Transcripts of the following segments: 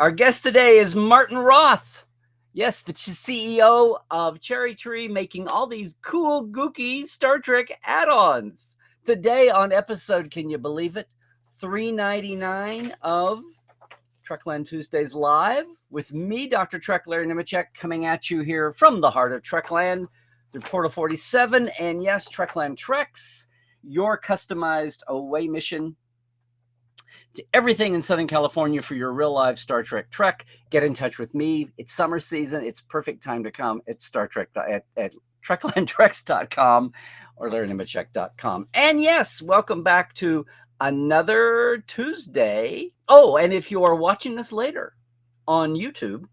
Our guest today is Martin Roth. Yes, the CEO of CherryTree, making all these cool, gooky Star Trek add-ons. Today on episode, can you believe it, 399 of Trekland Tuesdays Live with me, Dr. Trek Larry Nemecek, coming at you here from the heart of Trekland through Portal 47. And yes, Trekland Treks, your customized away mission to everything in Southern California for your real life Star Trek trek. Get in touch with me. It's summer season. It's perfect time to come. It's Star Trek at treklandtreks.com or larrynemecek.com. And yes, welcome back to another Tuesday. Oh, and if you are watching this later on YouTube,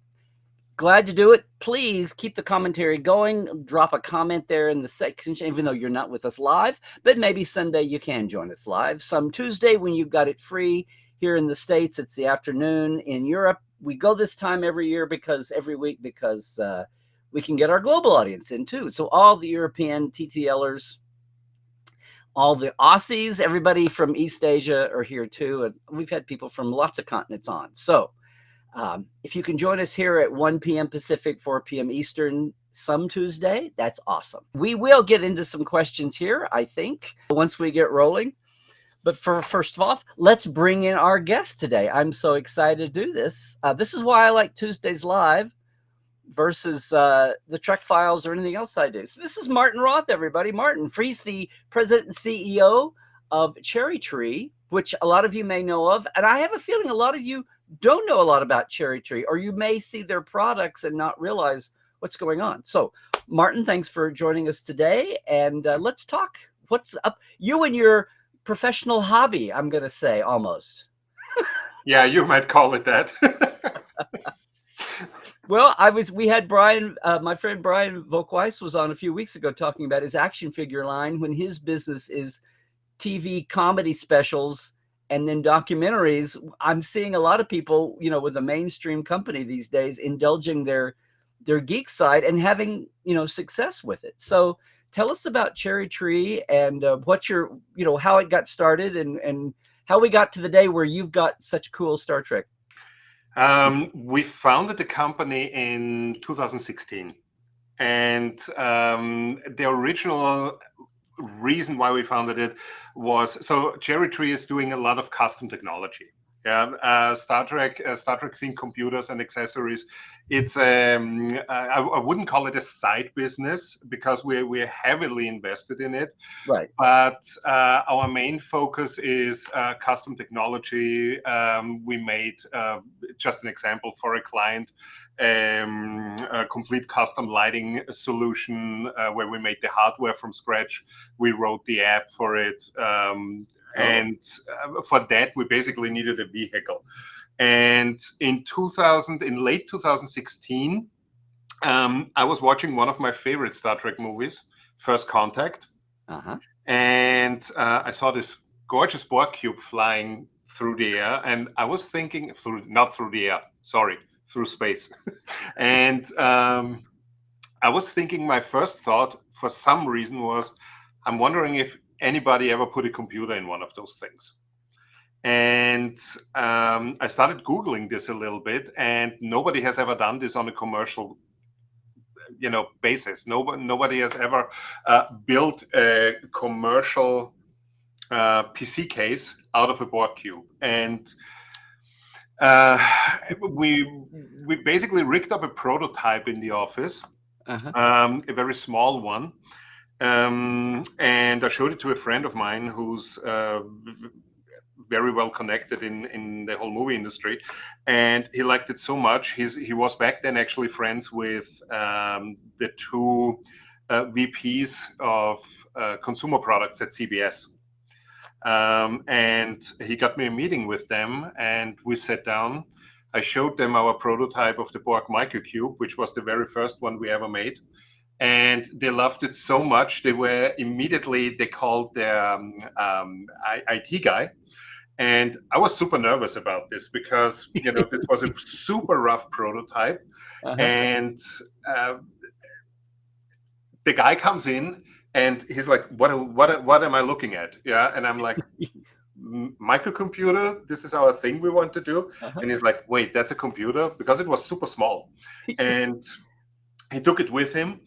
glad to do it. Please keep the commentary going. Drop a comment there in the section, even though you're not with us live. But maybe Sunday you can join us live. Some Tuesday when you've got it free. Here in the States, it's the afternoon. In Europe, we go this time every week because we can get our global audience in too. So all the European TTLers, all the Aussies, everybody from East Asia are here too. We've had people from lots of continents on. So if you can join us here at 1 p.m. Pacific, 4 p.m. Eastern, some Tuesday, that's awesome. We will get into some questions here, I think, once we get rolling. But first of all, let's bring in our guest today. I'm so excited to do this. This is why I like Tuesdays Live versus the Trek Files or anything else I do. So this is Martin Roth, everybody. Martin, he's the president and CEO of CherryTree, which a lot of you may know of. And I have a feeling a lot of you don't know a lot about CherryTree, or you may see their products and not realize what's going on. So, Martin, thanks for joining us today. And let's talk. What's up? You and your professional hobby, I'm going to say, almost. Yeah, you might call it that. Well, we had Brian, my friend Brian Volkweiss was on a few weeks ago talking about his action figure line when his business is TV comedy specials and then documentaries. I'm seeing a lot of people, with a mainstream company these days, indulging their geek side and having, success with it. So tell us about CherryTree and how it got started and how we got to the day where you've got such cool Star Trek. We founded the company in 2016. And the original reason why we founded it was, so CherryTree is doing a lot of custom technology. Star Trek themed computers and accessories. It's I wouldn't call it a side business because we're heavily invested in it. Right. But our main focus is custom technology. We made, just an example for a client, a complete custom lighting solution where we made the hardware from scratch. We wrote the app for it. And for that, we basically needed a vehicle. And in late 2016, I was watching one of my favorite Star Trek movies, First Contact. And I saw this gorgeous Borg cube flying through the air. And I was thinking, through space. And I was thinking, my first thought for some reason was, I'm wondering if anybody ever put a computer in one of those things. And I started Googling this a little bit, and nobody has ever done this on a commercial basis. Nobody has ever built a commercial PC case out of a Borg cube. And we basically rigged up a prototype in the office, a very small one. And I showed it to a friend of mine who's very well connected in the whole movie industry, and he liked it so much. He was back then actually friends with the two VPs of consumer products at CBS, and he got me a meeting with them, and we sat down. I showed them our prototype of the Borg Microcube, which was the very first one we ever made. And they loved it so much, they called their IT guy. And I was super nervous about this because, this was a super rough prototype. And the guy comes in and he's like, what am I looking at? Yeah. And I'm like, microcomputer. This is our thing we want to do. Uh-huh. And he's like, wait, that's a computer? Because it was super small. And he took it with him,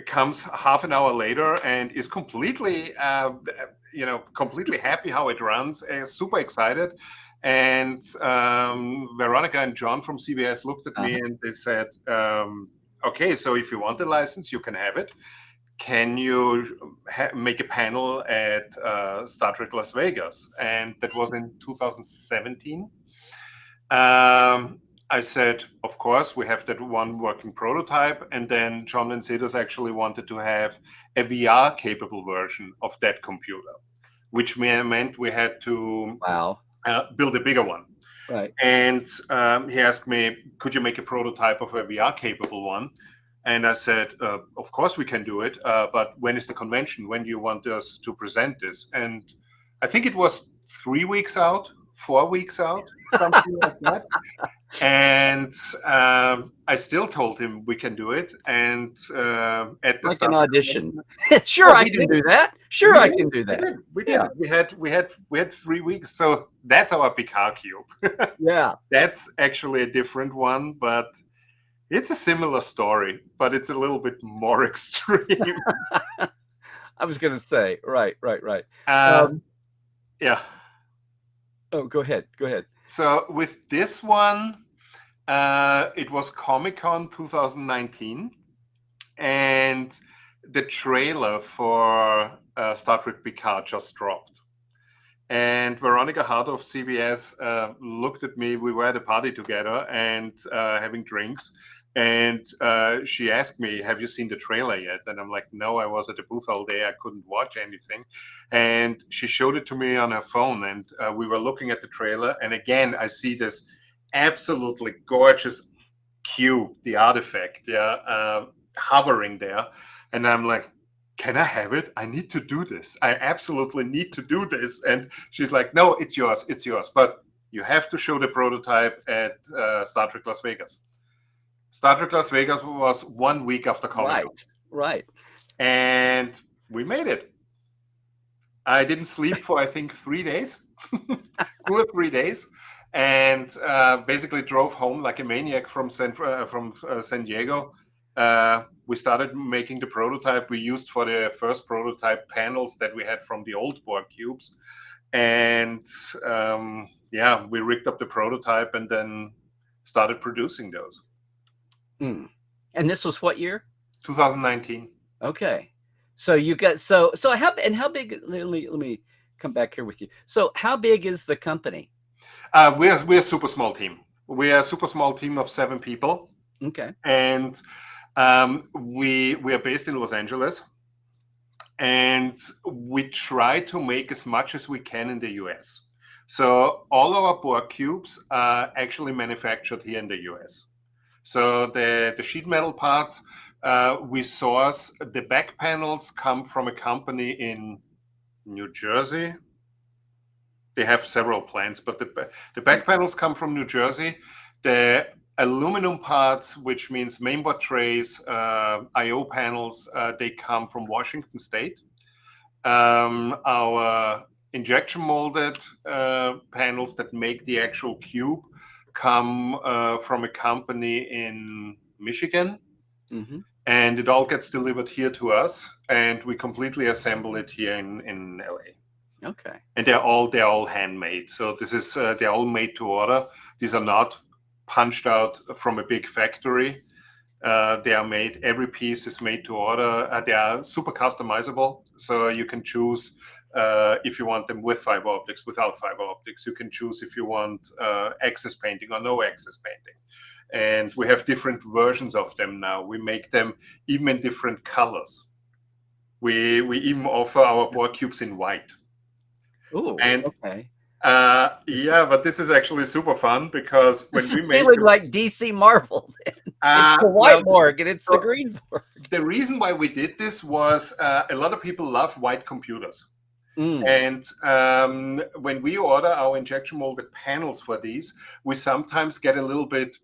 comes half an hour later and is completely, completely happy how it runs, super excited. And Veronica and John from CBS looked at me and they said, okay, so if you want the license, you can have it. Can you make a panel at Star Trek Las Vegas? And that was in 2017. I said, of course, we have that one working prototype. And then John and Cedos actually wanted to have a VR capable version of that computer, which meant we had to build a bigger one. Right. And he asked me, could you make a prototype of a VR capable one? And I said, of course we can do it. But when is the convention? When do you want us to present this? And I think it was 3 weeks out, 4 weeks out, something like that. And I still told him we can do it. And at the like an audition, sure, I can do that. Sure, I can do that. We did. Yeah. We had 3 weeks. So that's our Picard cube. Yeah, that's actually a different one, but it's a similar story, but it's a little bit more extreme. I was going to say, right. Yeah. Oh, go ahead. So with this one, it was Comic-Con 2019, and the trailer for Star Trek Picard just dropped. And Veronica Hart of CBS looked at me. We were at a party together and having drinks. And she asked me, have you seen the trailer yet? And I'm like, no, I was at the booth all day. I couldn't watch anything. And she showed it to me on her phone. And we were looking at the trailer. And again, I see this absolutely gorgeous cube, the artifact, hovering there. And I'm like, can I have it? I need to do this. I absolutely need to do this. And she's like, no, it's yours. But you have to show the prototype at Star Trek Las Vegas. Star Trek Las Vegas was 1 week after Comic-Con. Right. And we made it. I didn't sleep for, I think, 3 days, 2 or 3 days. And basically drove home like a maniac from San Diego. We started making the prototype we used for the first prototype panels that we had from the old Borg cubes. And we rigged up the prototype and then started producing those. And this was what year? 2019. Okay. So you got, so how big, let me come back here with you. So how big is the company? We're a super small team. We are a super small team of 7 people. Okay. And we are based in Los Angeles, and we try to make as much as we can in the US. So all our Borg cubes are actually manufactured here in the US. So the sheet metal parts we source. The back panels come from a company in New Jersey. They have several plants, but the back panels come from New Jersey. The aluminum parts, which means mainboard trays, I/O panels, they come from Washington State. Our injection molded panels that make the actual cube come from a company in Michigan. Mm-hmm. And it all gets delivered here to us, and we completely assemble it here in LA. Okay. And they're all handmade. So this is they're all made to order. These are not punched out from a big factory. They are made. Every piece is made to order. They are super customizable, so you can choose if you want them with fiber optics, without fiber optics. You can choose if you want access painting or no access painting. And we have different versions of them now. We make them even in different colors. We even offer our Borg cubes in white. Oh, okay. Yeah, but this is actually super fun because when we make feeling like DC Marvel, it's the white Borg and it's the green Borg. The reason why we did this was a lot of people love white computers. And when we order our injection molded panels for these, we sometimes get a little bit,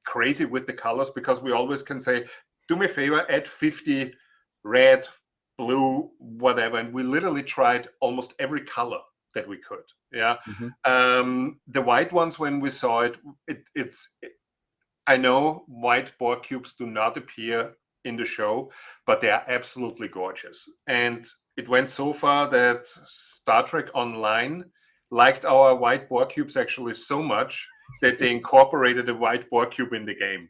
crazy with the colors, because we always can say, do me a favor, add 50 red, blue, whatever, and we literally tried almost every color that we could. Yeah. The white ones, when we saw it, I know white Borg cubes do not appear in the show, but they are absolutely gorgeous. And it went so far that Star Trek Online liked our white Borg cubes actually so much that they incorporated a white Borg cube in the game.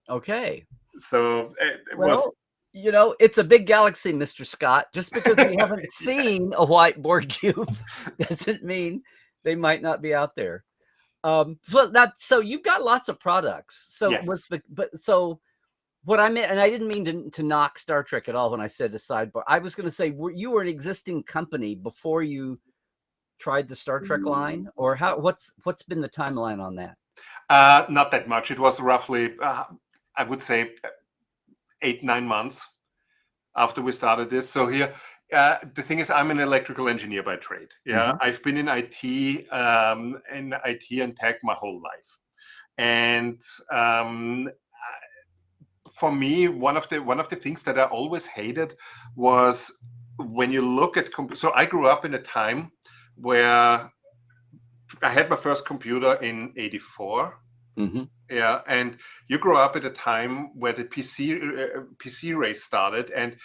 Okay. So it was. You know, it's a big galaxy, Mr. Scott. Just because we haven't seen a white Borg cube doesn't mean they might not be out there. So you've got lots of products. So Yes. so what I meant, and I didn't mean to knock Star Trek at all when I said a sidebar. I was going to say, you were an existing company before you tried the Star Trek line, or what's been the timeline on that? Not that much. It was roughly, I would say, 8-9 months after we started this. So here, the thing is, I'm an electrical engineer by trade. Yeah, I've been in IT and tech my whole life, and for me, one of the things that I always hated was when you look at. So I grew up in a time where I had my first computer in '84. Yeah, and you grow up at a time where the PC race started, and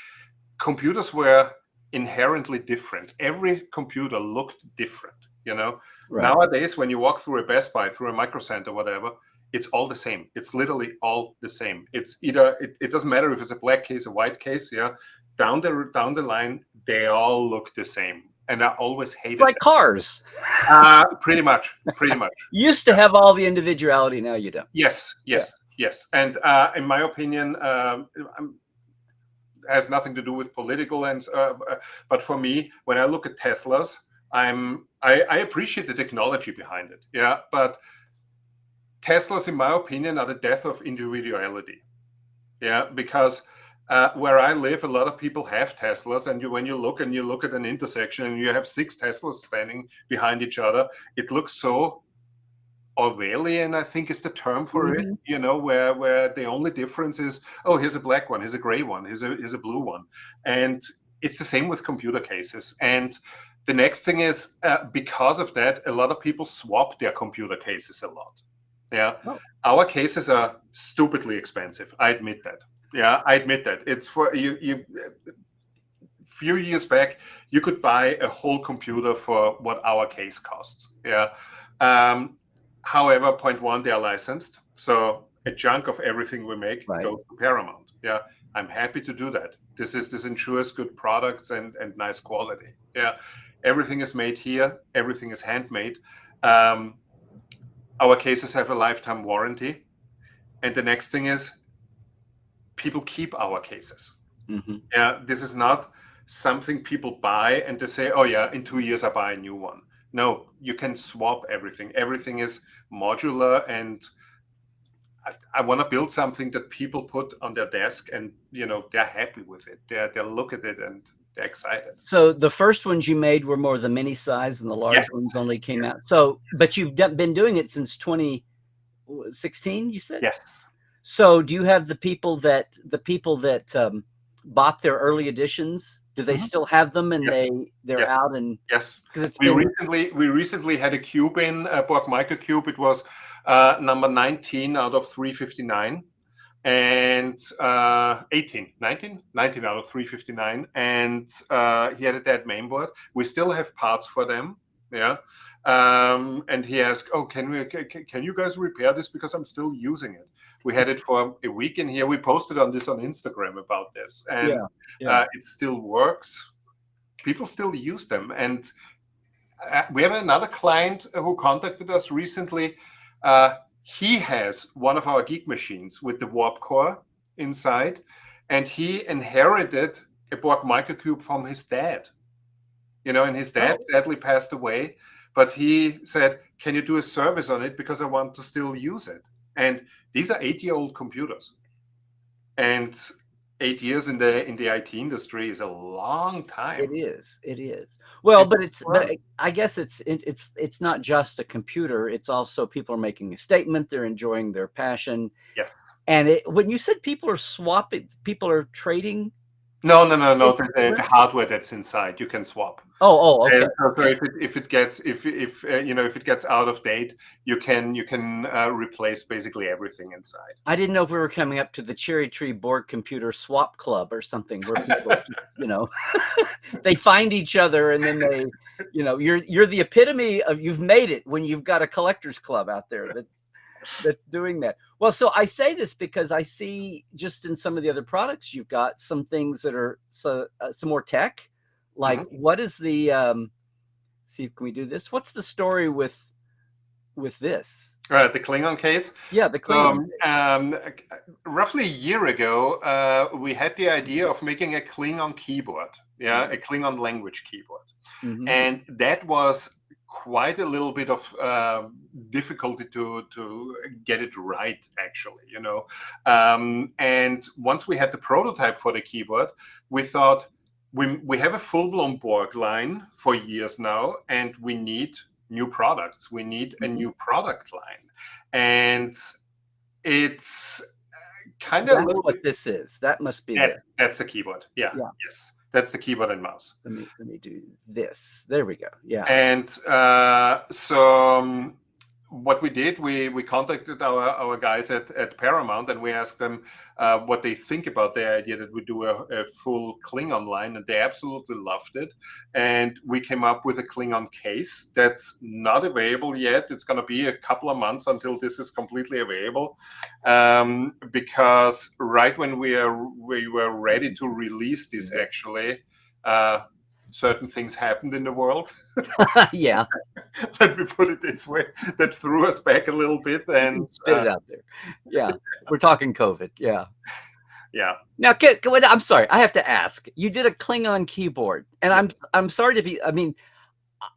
computers were inherently different. Every computer looked different. You know, nowadays when you walk through a Best Buy, through a Micro Center, whatever, it's all the same. It's literally all the same. It's either it doesn't matter if it's a black case, a white case. Yeah, down the line, they all look the same. And I always hated it's like cars. Pretty much. You used to have all the individuality, now you don't. Yes. And in my opinion, has nothing to do with political but for me, when I look at Teslas, I appreciate the technology behind it. Yeah, but Teslas, in my opinion, are the death of individuality. Yeah, because where I live, a lot of people have Teslas, and when you look at an intersection and you have 6 Teslas standing behind each other, it looks so Orwellian, I think is the term for it. You know, where the only difference is, oh, here's a black one, here's a gray one, here's a blue one, and it's the same with computer cases. And the next thing is, because of that, a lot of people swap their computer cases a lot. Yeah, our cases are stupidly expensive. I admit that. Yeah, I admit that. It's for you. Few years back, you could buy a whole computer for what our case costs. Yeah. However, point one, they are licensed, so a chunk of everything we make goes to Paramount. Yeah, I'm happy to do that. This ensures good products and nice quality. Yeah, everything is made here. Everything is handmade. Our cases have a lifetime warranty, and the next thing is, people keep our cases. Yeah, this is not something people buy and they say, oh yeah, in 2 years I buy a new one. No, you can swap everything. Everything is modular, and I want to build something that people put on their desk, and they're happy with it. They look at it and they're excited. So the first ones you made were more the mini size, and the large ones only came out. So, but you've been doing it since 2016, you said? Yes. So do you have the people that bought their early editions? Do they still have them, and they're out? And yes, we recently had a cube in Borg Micro Cube. It was number 19 out of 359, and 19 out of 359, and he had a dead mainboard. We still have parts for them. Yeah. And he asked, oh, can you guys repair this, because I'm still using it. We had it for a week in here. We posted on Instagram about this, and it still works. People still use them. And we have another client who contacted us recently. He has one of our Geek machines with the warp core inside, and he inherited a Borg microcube from his dad. And his dad sadly passed away, but he said, can you do a service on it, because I want to still use it. And these are 8-year-old computers, and 8 years in the IT industry is a long time. It is. Well, but I guess it's not just a computer. It's also people are making a statement. They're enjoying their passion. Yes. And when you said people are swapping, people are trading No. The hardware that's inside you can swap. Okay. And so Okay. if it gets if it gets out of date, you can replace basically everything inside. I didn't know if we were coming up to the CherryTree board computer swap club or something where people, they find each other and then they, you're the epitome of you've made it when you've got a collectors club out there that's doing that. Well, so I say this because I see just in some of the other products you've got some things that are some more tech. Like what is the see, can we do this? What's the story with this? The Klingon case. Yeah, the Klingon. Roughly a year ago, we had the idea of making a Klingon keyboard. Yeah, a Klingon language keyboard, and that was quite a little bit of difficulty to get it right, actually, and once we had the prototype for the keyboard, we thought we have a full-blown Borg line for years now, and we need new products. We need a new product line, and it's kind of what this is. That must be that's the keyboard. Yeah. Yes. That's the keyboard and mouse. Let me do this. There we go. Yeah. And so what we did, we contacted our guys at Paramount, and we asked them what they think about the idea that we do a full Klingon line, and they absolutely loved it. And we came up with a Klingon case that's not available yet. It's going to be a couple of months until this is completely available, because right when we were ready to release this, actually, certain things happened in the world. Yeah. Let me put it this way, that threw us back a little bit and spit it out there. Yeah. We're talking COVID. Yeah. Yeah. Now, I'm sorry. I have to ask. You did a Klingon keyboard, and I'm sorry to be. I mean,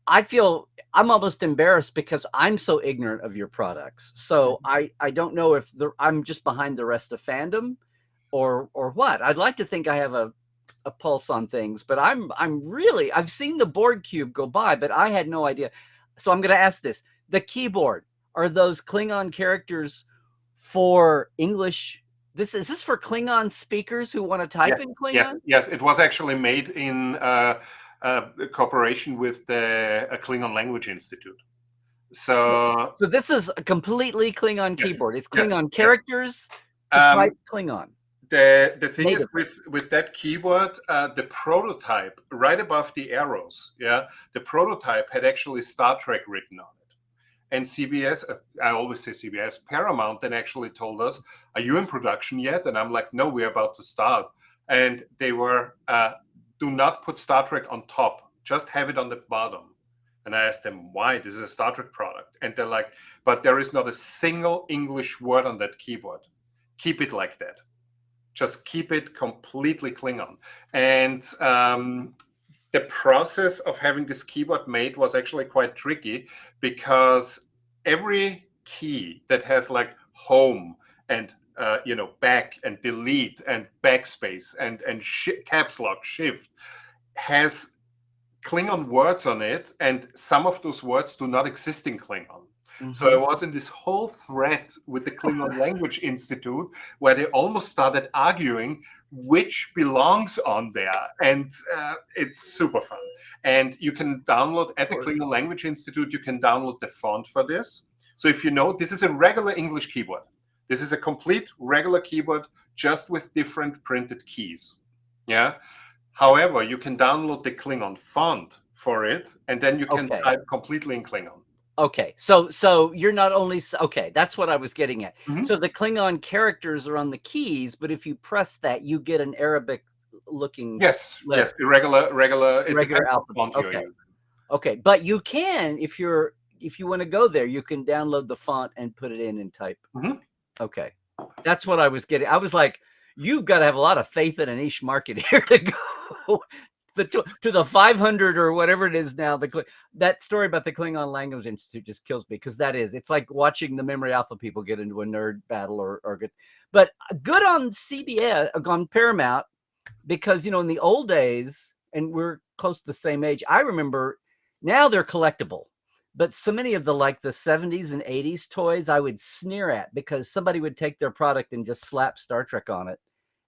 I feel I'm almost embarrassed because I'm so ignorant of your products. So I don't know if I'm just behind the rest of fandom, or what. I'd like to think I have a pulse on things, but I've seen the board cube go by, but I had no idea. So I'm going to ask this: the keyboard, are those Klingon characters for English? Is this for Klingon speakers who want to type in Klingon? Yes. It was actually made in cooperation with the Klingon Language Institute. So this is a completely Klingon keyboard. It's Klingon characters to type Klingon. The thing is with that keyboard, the prototype right above the arrows, the prototype had actually Star Trek written on it. And CBS, I always say CBS, Paramount then actually told us, "Are you in production yet?" And I'm like, "No, we're about to start." And they were, "Do not put Star Trek on top, just have it on the bottom." And I asked them, "Why? This is a Star Trek product." And they're like, "But there is not a single English word on that keyboard. Keep it like that. Just keep it completely Klingon." And the process of having this keyboard made was actually quite tricky, because every key that has like home and back and delete and backspace and caps lock, shift, has Klingon words on it, and some of those words do not exist in Klingon. So I was in this whole thread with the Klingon Language Institute, where they almost started arguing which belongs on there. And it's super fun. And you can download at the Klingon Language Institute, you can download the font for this. So if you know, this is a regular English keyboard. This is a complete regular keyboard, just with different printed keys. Yeah. However, you can download the Klingon font for it, and then you can type completely in Klingon. Okay, so you're not only that's what I was getting at. So the Klingon characters are on the keys, but if you press that, you get an Arabic looking letter. Regular alphabet. Okay, but you can, if you want to go there, you can download the font and put it in and type. Okay, that's what I was getting. I was like, you've got to have a lot of faith in a niche market here to go to the 500 or whatever it is now. That story about the Klingon Language Institute just kills me, because it's like watching the Memory Alpha people get into a nerd battle or good. But good on CBS, on Paramount, because in the old days, and we're close to the same age, I remember, now they're collectible, but so many of the 70s and 80s toys I would sneer at, because somebody would take their product and just slap Star Trek on it.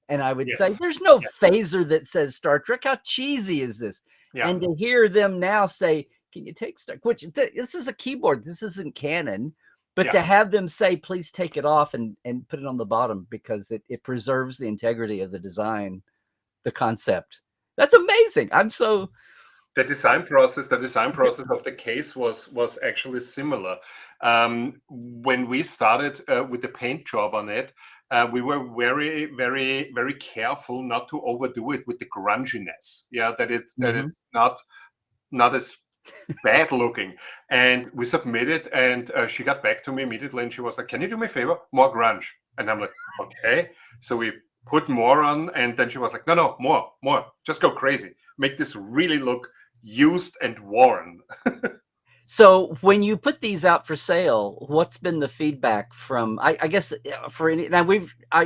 And I would say, Yes. there's no Yeah. phaser that says Star Trek. How cheesy is this? Yeah. And to hear them now say, can you take Star, which this is a keyboard, this isn't canon, but Yeah. to have them say, please take it off and put it on the bottom because it preserves the integrity of the design, the concept. That's amazing. I'm so. The design process of the case was actually similar. When we started with the paint job on it, we were very, very, very careful not to overdo it with the grunginess. Yeah, that it's not as bad looking. And we submitted, and she got back to me immediately, and she was like, "Can you do me a favor? More grunge." And I'm like, "Okay." So we put more on, and then she was like, "No, more. Just go crazy. Make this really look used and worn." So when you put these out for sale, what's been the feedback from, I guess for any, now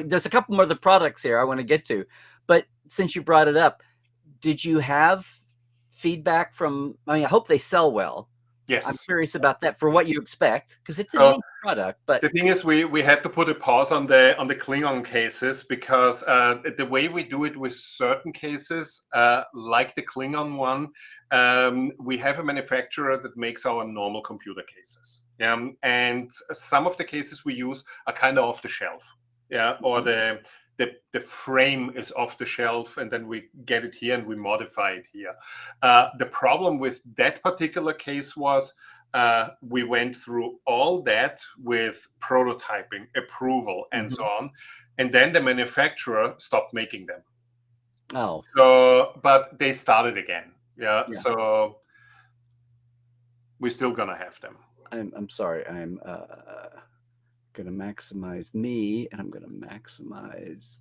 there's a couple more of the products here I want to get to, but since you brought it up, did you have feedback from, I mean, I hope they sell well. Yes. I'm curious about that for what you expect, because it's a So neat product. But the thing is, we had to put a pause on the Klingon cases because the way we do it with certain cases, like the Klingon one, we have a manufacturer that makes our normal computer cases. And some of the cases we use are kind of off the shelf. Yeah, or the frame is off the shelf, and then we get it here and we modify it here. The problem with that particular case was we went through all that with prototyping, approval, and so on, and then the manufacturer stopped making them. Oh, so but they started again. Yeah. So we're still gonna have them. I'm sorry. I'm going to maximize me, and I'm going to maximize.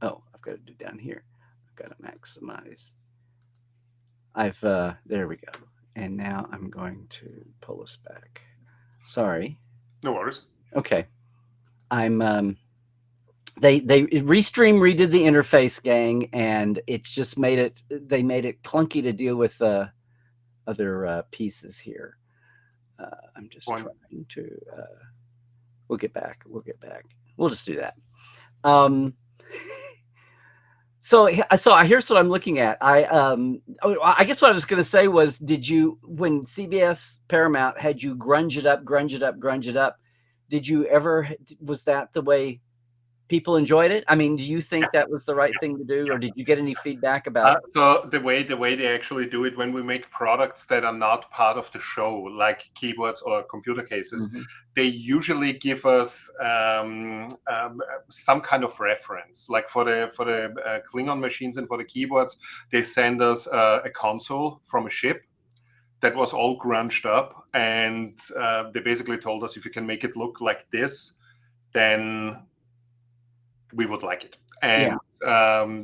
Oh, I've got to do down here. I've got to maximize. There we go. And now I'm going to pull us back. Sorry. No worries. Okay. I'm they Restream redid the interface, gang, and it's just they made it clunky to deal with other pieces here. I'm just trying to we'll get back. We'll just do that. So here's what I'm looking at. I guess what I was going to say was, when CBS Paramount had you grunge it up, did you ever, was that the way people enjoyed it? I mean, do you think that was the right thing to do, or did you get any feedback about it? So the way they actually do it, when we make products that are not part of the show, like keyboards or computer cases, they usually give us some kind of reference. Like for the Klingon machines and for the keyboards, they send us a console from a ship that was all grunged up, and they basically told us, if you can make it look like this, then we would like it. And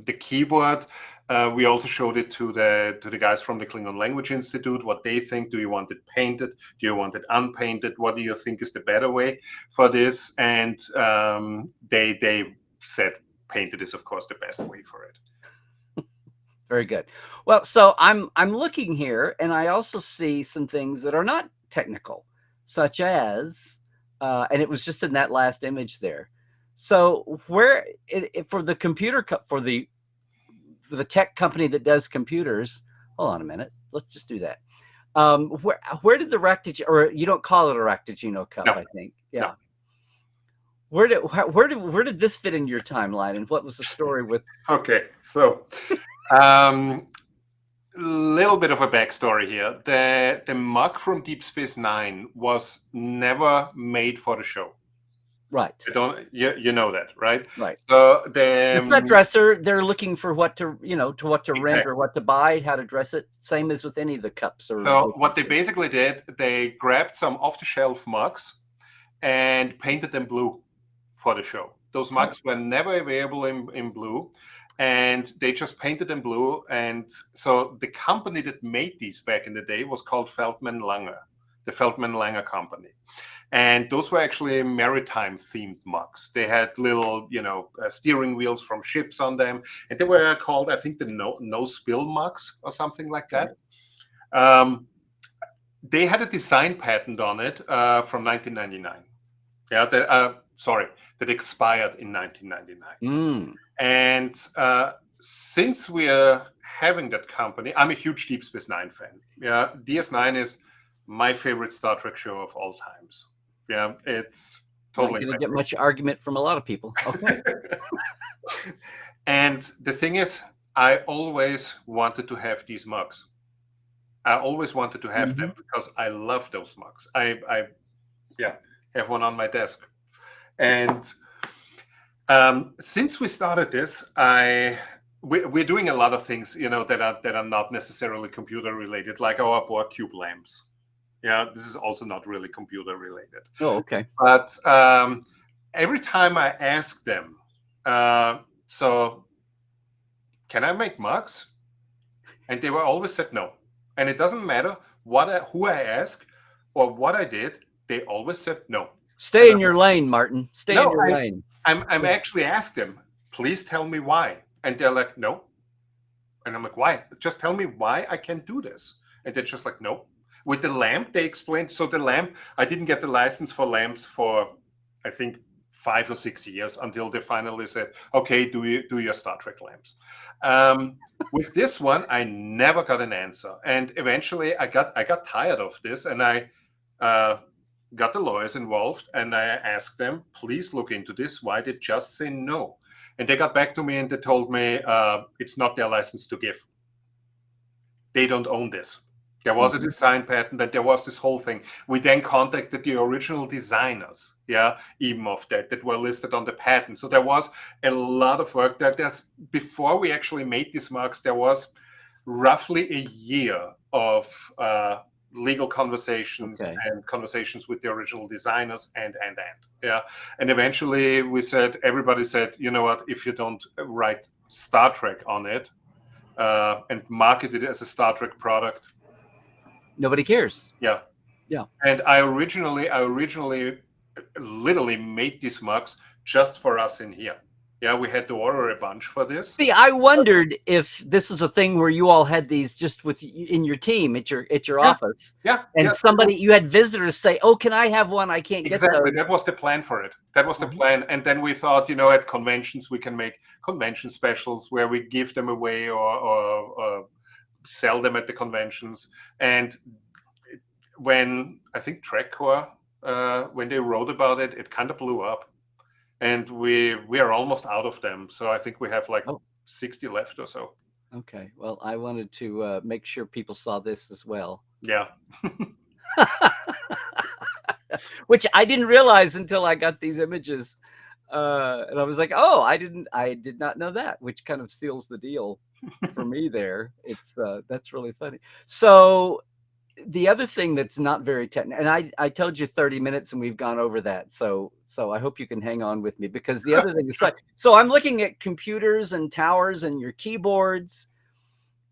the keyboard, we also showed it to the guys from the Klingon Language Institute, what they think. Do you want it painted? Do you want it unpainted? What do you think is the better way for this? And they said painted is, of course, the best way for it. Very good. Well, so I'm looking here, and I also see some things that are not technical, such as, and it was just in that last image there. So for the computer, for the tech company that does computers, hold on a minute, let's just do that. Where did the Raktajino, or you don't call it a Raktajino cup, I think. Yeah. No. Where did this fit into your timeline, and what was the story with? Okay, so little bit of a backstory here. The mug from Deep Space Nine was never made for the show. Right. You know that, right? Right. So it's not dresser. They're looking for what to rent or what to buy, how to dress it. Same as with any of the cups. So what they basically did, they grabbed some off-the-shelf mugs and painted them blue for the show. Those mugs were never available in blue, and they just painted them blue. And so the company that made these back in the day was called Feldman Langer, the Feldman Langer Company. And those were actually maritime-themed mugs. They had little, steering wheels from ships on them, and they were called, I think, the no spill mugs or something like that. They had a design patent on it from 1999. Yeah, sorry, that expired in 1999. Mm. And since we're having that company, I'm a huge Deep Space Nine fan. Yeah, DS9 is my favorite Star Trek show of all times. Yeah, it's Not totally going to my get much argument from a lot of people. Okay. And the thing is, I always wanted to have these mugs. I always wanted to have them because I love those mugs. I yeah, have one on my desk. And since we started this, we're doing a lot of things, that are not necessarily computer related, like our board cube lamps. Yeah, this is also not really computer related. Oh, okay. But every time I ask them, so can I make mugs? And they were always said no. And it doesn't matter who I ask or what I did, they always said no. Stay in your lane, Martin. Stay in your lane. I'm actually asked them, please tell me why. And they're like, no. And I'm like, why? Just tell me why I can't do this. And they're just like, no. With the lamp, they explained. So the lamp, I didn't get the license for lamps for, I think, 5 or 6 years until they finally said, okay, do your Star Trek lamps. With this one, I never got an answer. And eventually I got tired of this, and I got the lawyers involved, and I asked them, please look into this. Why did just say no? And they got back to me and they told me it's not their license to give. They don't own this. There was a design patent, and there was this whole thing. We then contacted the original designers, even of that were listed on the patent. So there was a lot of work there. Before we actually made these marks, there was roughly a year of legal conversations and conversations with the original designers and eventually everybody said, you know what, if you don't write Star Trek on it and market it as a Star Trek product, nobody cares. Yeah. And I originally literally made these mugs just for us in here. Yeah, we had to order a bunch for this. See, I wondered if this was a thing where you all had these just in your team at your office. Yeah. And you had visitors say, "Oh, can I have one? I can't get those." Exactly. That was the plan for it. That was the plan. And then we thought, at conventions we can make convention specials where we give them away or sell them at the conventions. And when I think TrekCore, when they wrote about it, it kind of blew up. And we are almost out of them. So I think we have 60 left or so. Okay. Well, I wanted to make sure people saw this as well. Yeah. Which I didn't realize until I got these images. And I was like, oh, I did not know that, which kind of seals the deal for me there. That's really funny. So the other thing that's not very technical, and I told you 30 minutes and we've gone over that. So I hope you can hang on with me, because the other thing is so I'm looking at computers and towers and your keyboards,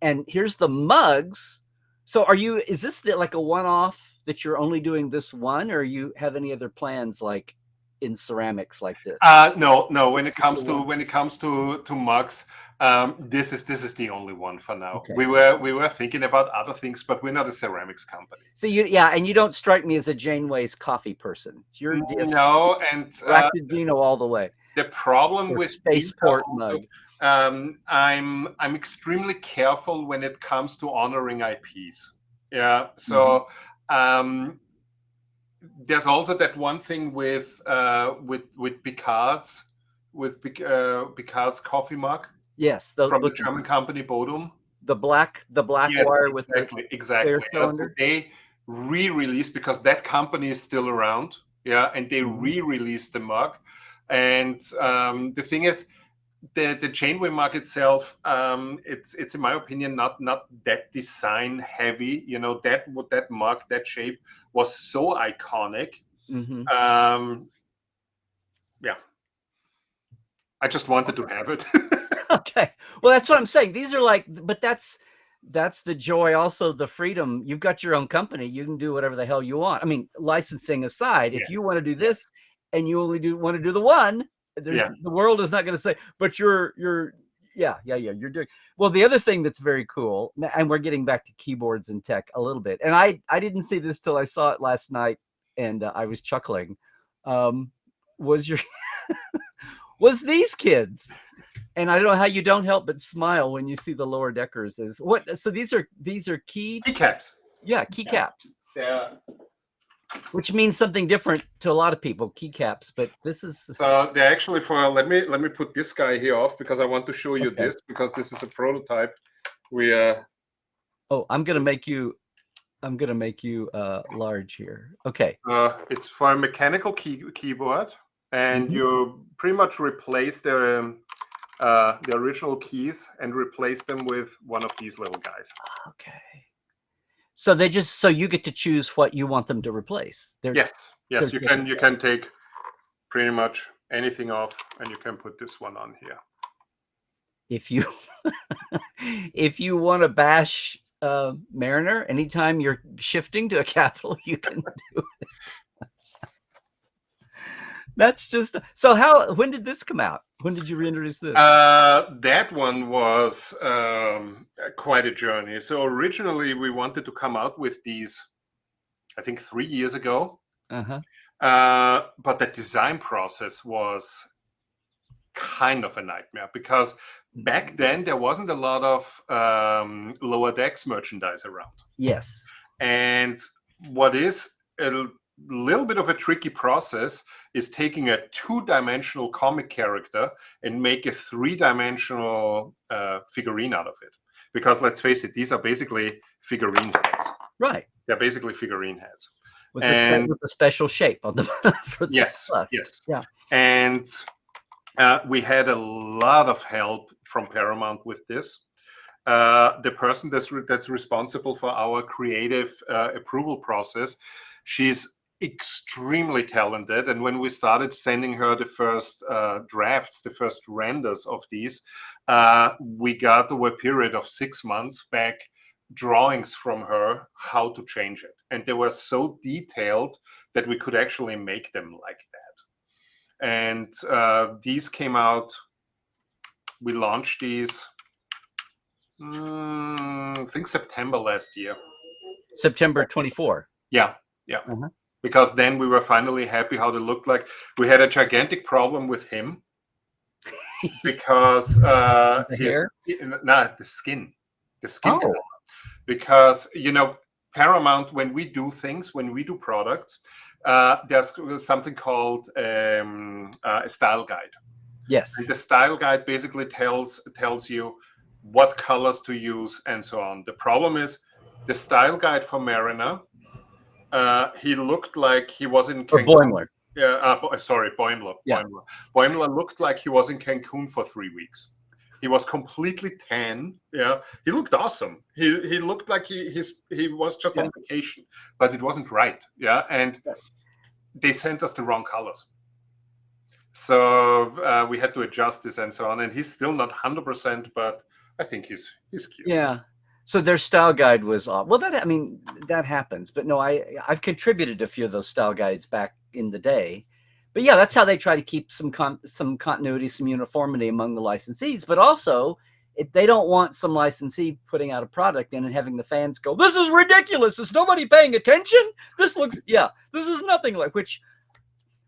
and here's the mugs. So is this like a one-off that you're only doing this one, or you have any other plans like in ceramics like this? No. When it comes to mugs, this is the only one for now. Okay. We were thinking about other things, but we're not a ceramics company. So and you don't strike me as a Janeway's coffee person. You're no, and Ractagino all the way. The problem with spaceport mug. I'm extremely careful when it comes to honoring IPs. Yeah. So there's also that one thing with Picard's coffee mug. Yes, from the German company Bodum. The black wire with exactly. So they re-released, because that company is still around, and they re-released the mug. And the thing is, the Janeway mug itself, it's in my opinion not that design heavy. That mug, that shape was so iconic. I just wanted to have it. Okay. Well, that's what I'm saying. These are but that's the joy, also the freedom. You've got your own company. You can do whatever the hell you want. I mean, licensing aside, if you want to do this and you only want to do the one, the world is not going to say, but you're doing. Well, the other thing that's very cool, and we're getting back to keyboards and tech a little bit, and I didn't see this till I saw it last night, and I was chuckling. was your was these kids. And I don't know how you don't help but smile when you see the lower deckers. Is what? So these are keycaps. Yeah, keycaps. Yeah. Which means something different to a lot of people, keycaps. But this is so they're actually for. Let me put this guy here off because I want to show you okay. this because this is a prototype. We Oh, I'm gonna make you large here. Okay. It's for a mechanical keyboard, and you pretty much replace the original keys and replace them with one of these little guys. Okay. So so you get to choose what you want them to replace. Yes, you can take pretty much anything off, and you can put this one on here. If you if you want to bash Mariner anytime you're shifting to a capital, you can do it. That's just so. When did this come out? When did you reintroduce this? That one was quite a journey. So originally we wanted to come out with these, I think 3 years ago. But the design process was kind of a nightmare because back then there wasn't a lot of lower decks merchandise around. Yes. And what is a little bit of a tricky process is taking a 2-dimensional comic character and make a 3-dimensional figurine out of it. Because let's face it, these are basically figurine heads. Right. They're basically figurine heads. With a special shape on the for the yes, plus. Yes. Yeah. And we had a lot of help from Paramount with this. The person that's responsible for our creative approval process, she's extremely talented. And when we started sending her the first drafts, the first renders of these, we got over a period of 6 months back drawings from her how to change it. And they were so detailed that we could actually make them like that. And these came out, we launched these, I think September last year. September 24. Yeah. Because then we were finally happy how they looked like. We had a gigantic problem with him because the hair? The skin color. Because Paramount, when we do products, there's something called a style guide. Yes. And the style guide basically tells you what colors to use and so on. The problem is the style guide for Mariner, he looked like he was in Cancun. Boimler. Boimler. Yeah. Boimler looked like he was in Cancun for 3 weeks. He was completely tan. Yeah, he looked awesome. He looked like he was just on vacation, but it wasn't right. Yeah, and they sent us the wrong colors. So we had to adjust this and so on. And he's still not 100%, but I think he's cute. Yeah. So their style guide was off. Well, that happens. But no, I've contributed a few of those style guides back in the day. But yeah, that's how they try to keep some continuity, some uniformity among the licensees. But also, they don't want some licensee putting out a product and having the fans go, "This is ridiculous. Is nobody paying attention? This is nothing like." Which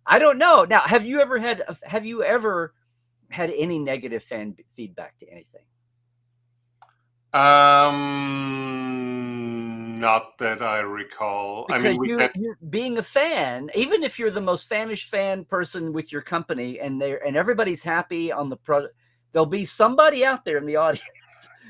I don't know. Now, have you ever had any negative fan feedback to anything? Not that I recall. Because you're being a fan, even if you're the most fanish fan person with your company, and everybody's happy on the product, there'll be somebody out there in the audience,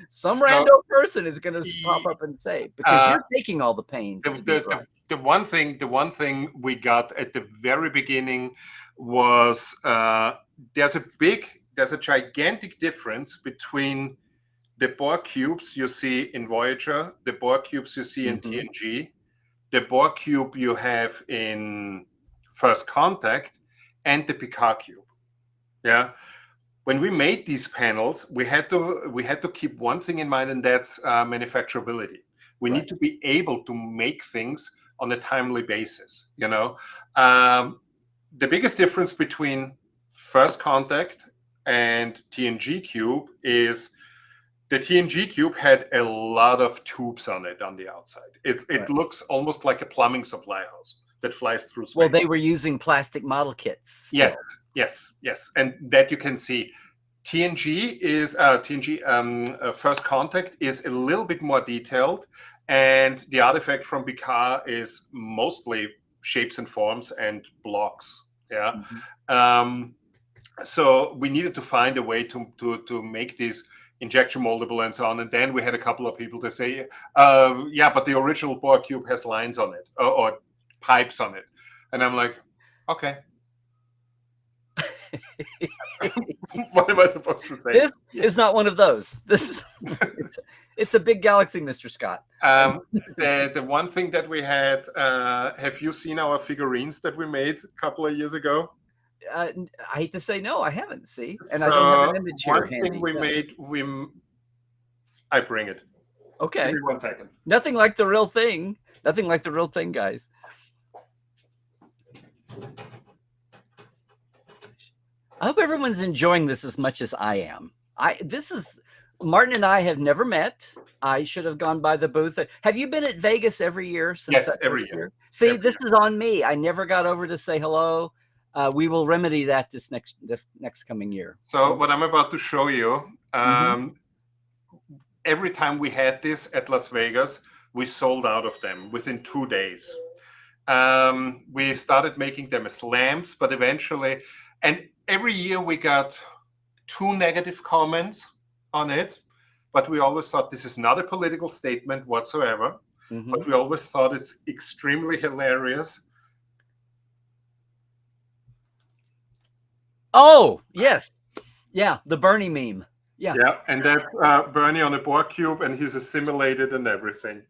some random person is going to pop up and say, because you're taking all the pains. The one thing we got at the very beginning was there's a gigantic difference between the Borg cubes you see in Voyager, the Borg cubes you see in TNG, the Borg cube you have in First Contact, and the Picard cube. Yeah. When we made these panels, we had to keep one thing in mind, and that's manufacturability. We need to be able to make things on a timely basis. The biggest difference between First Contact and TNG cube is the TNG cube had a lot of tubes on it on the outside. It looks almost like a plumbing supply house. that flies through space. Well, they were using plastic model kits still. Yes, and that you can see. TNG is First Contact is a little bit more detailed, and the artifact from Picard is mostly shapes and forms and blocks. Yeah. So we needed to find a way to make these injection moldable and so on. And then we had a couple of people to say, yeah, but the original Borg cube has lines on it or pipes on it. And I'm like, okay. What am I supposed to say? This is not one of those. This is it's a big galaxy, Mr. Scott. The one thing that we had, have you seen our figurines that we made a couple of years ago? I hate to say no, I haven't. See, and so I don't have an image here. One thing we made, I bring it. Okay. Give me 1 second. Nothing like the real thing. Nothing like the real thing, guys. I hope everyone's enjoying this as much as I am. Martin and I have never met. I should have gone by the booth. Have you been at Vegas every year? Yes, every year. See, this is on me. I never got over to say hello. We will remedy that this next coming year. So what I'm about to show you, every time we had this at Las Vegas, we sold out of them within 2 days. We started making them as lamps, but eventually, and every year we got 2 negative comments on it, but we always thought this is not a political statement whatsoever, but we always thought it's extremely hilarious. Oh, yes. Yeah, the Bernie meme. Yeah. Yeah, and that's Bernie on a Borg cube, and he's assimilated and everything.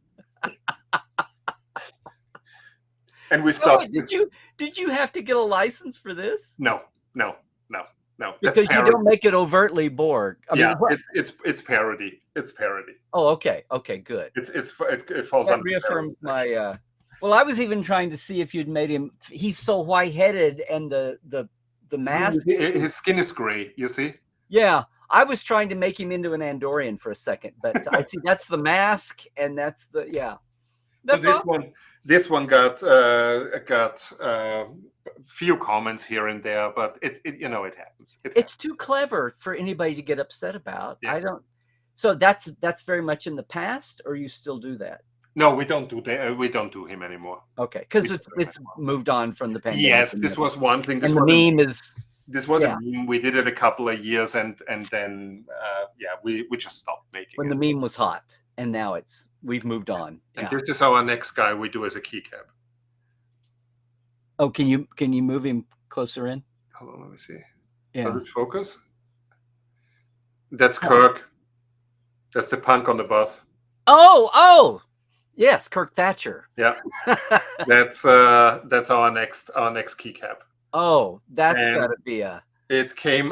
And we stopped. Did you have to get a license for this? No. Because you don't make it overtly Borg. I mean, it's parody. It's parody. Oh, okay, good. It falls that under reaffirms my. Well, I was even trying to see if you'd made him. He's so white-headed, and the mask. His skin is gray. You see. Yeah, I was trying to make him into an Andorian for a second, but I see that's the mask, and that's the That's so this one got few comments here and there, but it happens. It's too clever for anybody to get upset about. Yeah. I don't. So that's very much in the past, or you still do that? No, we don't do that. We don't do him anymore. Okay, because it's moved on from the pandemic. Yes, this was one thing. This and the meme is. This was a meme. We did it a couple of years, and then we just stopped making when it. The meme was hot, and now we've moved on. And this is our next guy we do as a keycap. Oh, can you move him closer in? Hold on, let me see. Yeah. Does it focus? That's Kirk. That's the punk on the bus. Oh, yes, Kirk Thatcher. Yeah, that's our next keycap. Oh, that's gotta be a. It came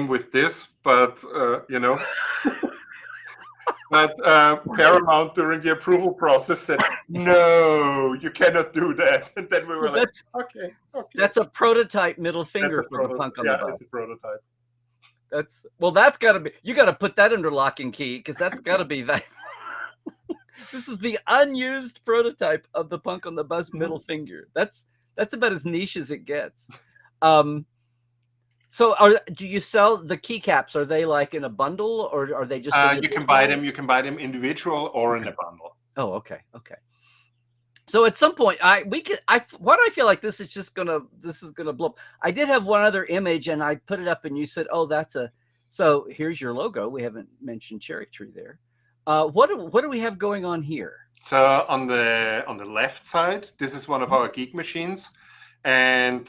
with this, but But Paramount during the approval process said, "No, you cannot do that." And then we were like, "Okay." That's a prototype middle finger for the punk on the bus. Yeah, it's a prototype. That's got to be. You got to put that under lock and key because that's got to be that. This is the unused prototype of the punk on the bus middle finger. That's about as niche as it gets. So do you sell the keycaps? Are they like in a bundle or are they just you can buy them individual or in a bundle. Oh, okay. So at some point I feel like this is gonna blow up. I did have one other image and I put it up and you said, "Oh, so here's your logo." We haven't mentioned CherryTree there. What do we have going on here? So on the left side, this is one of our geek machines. And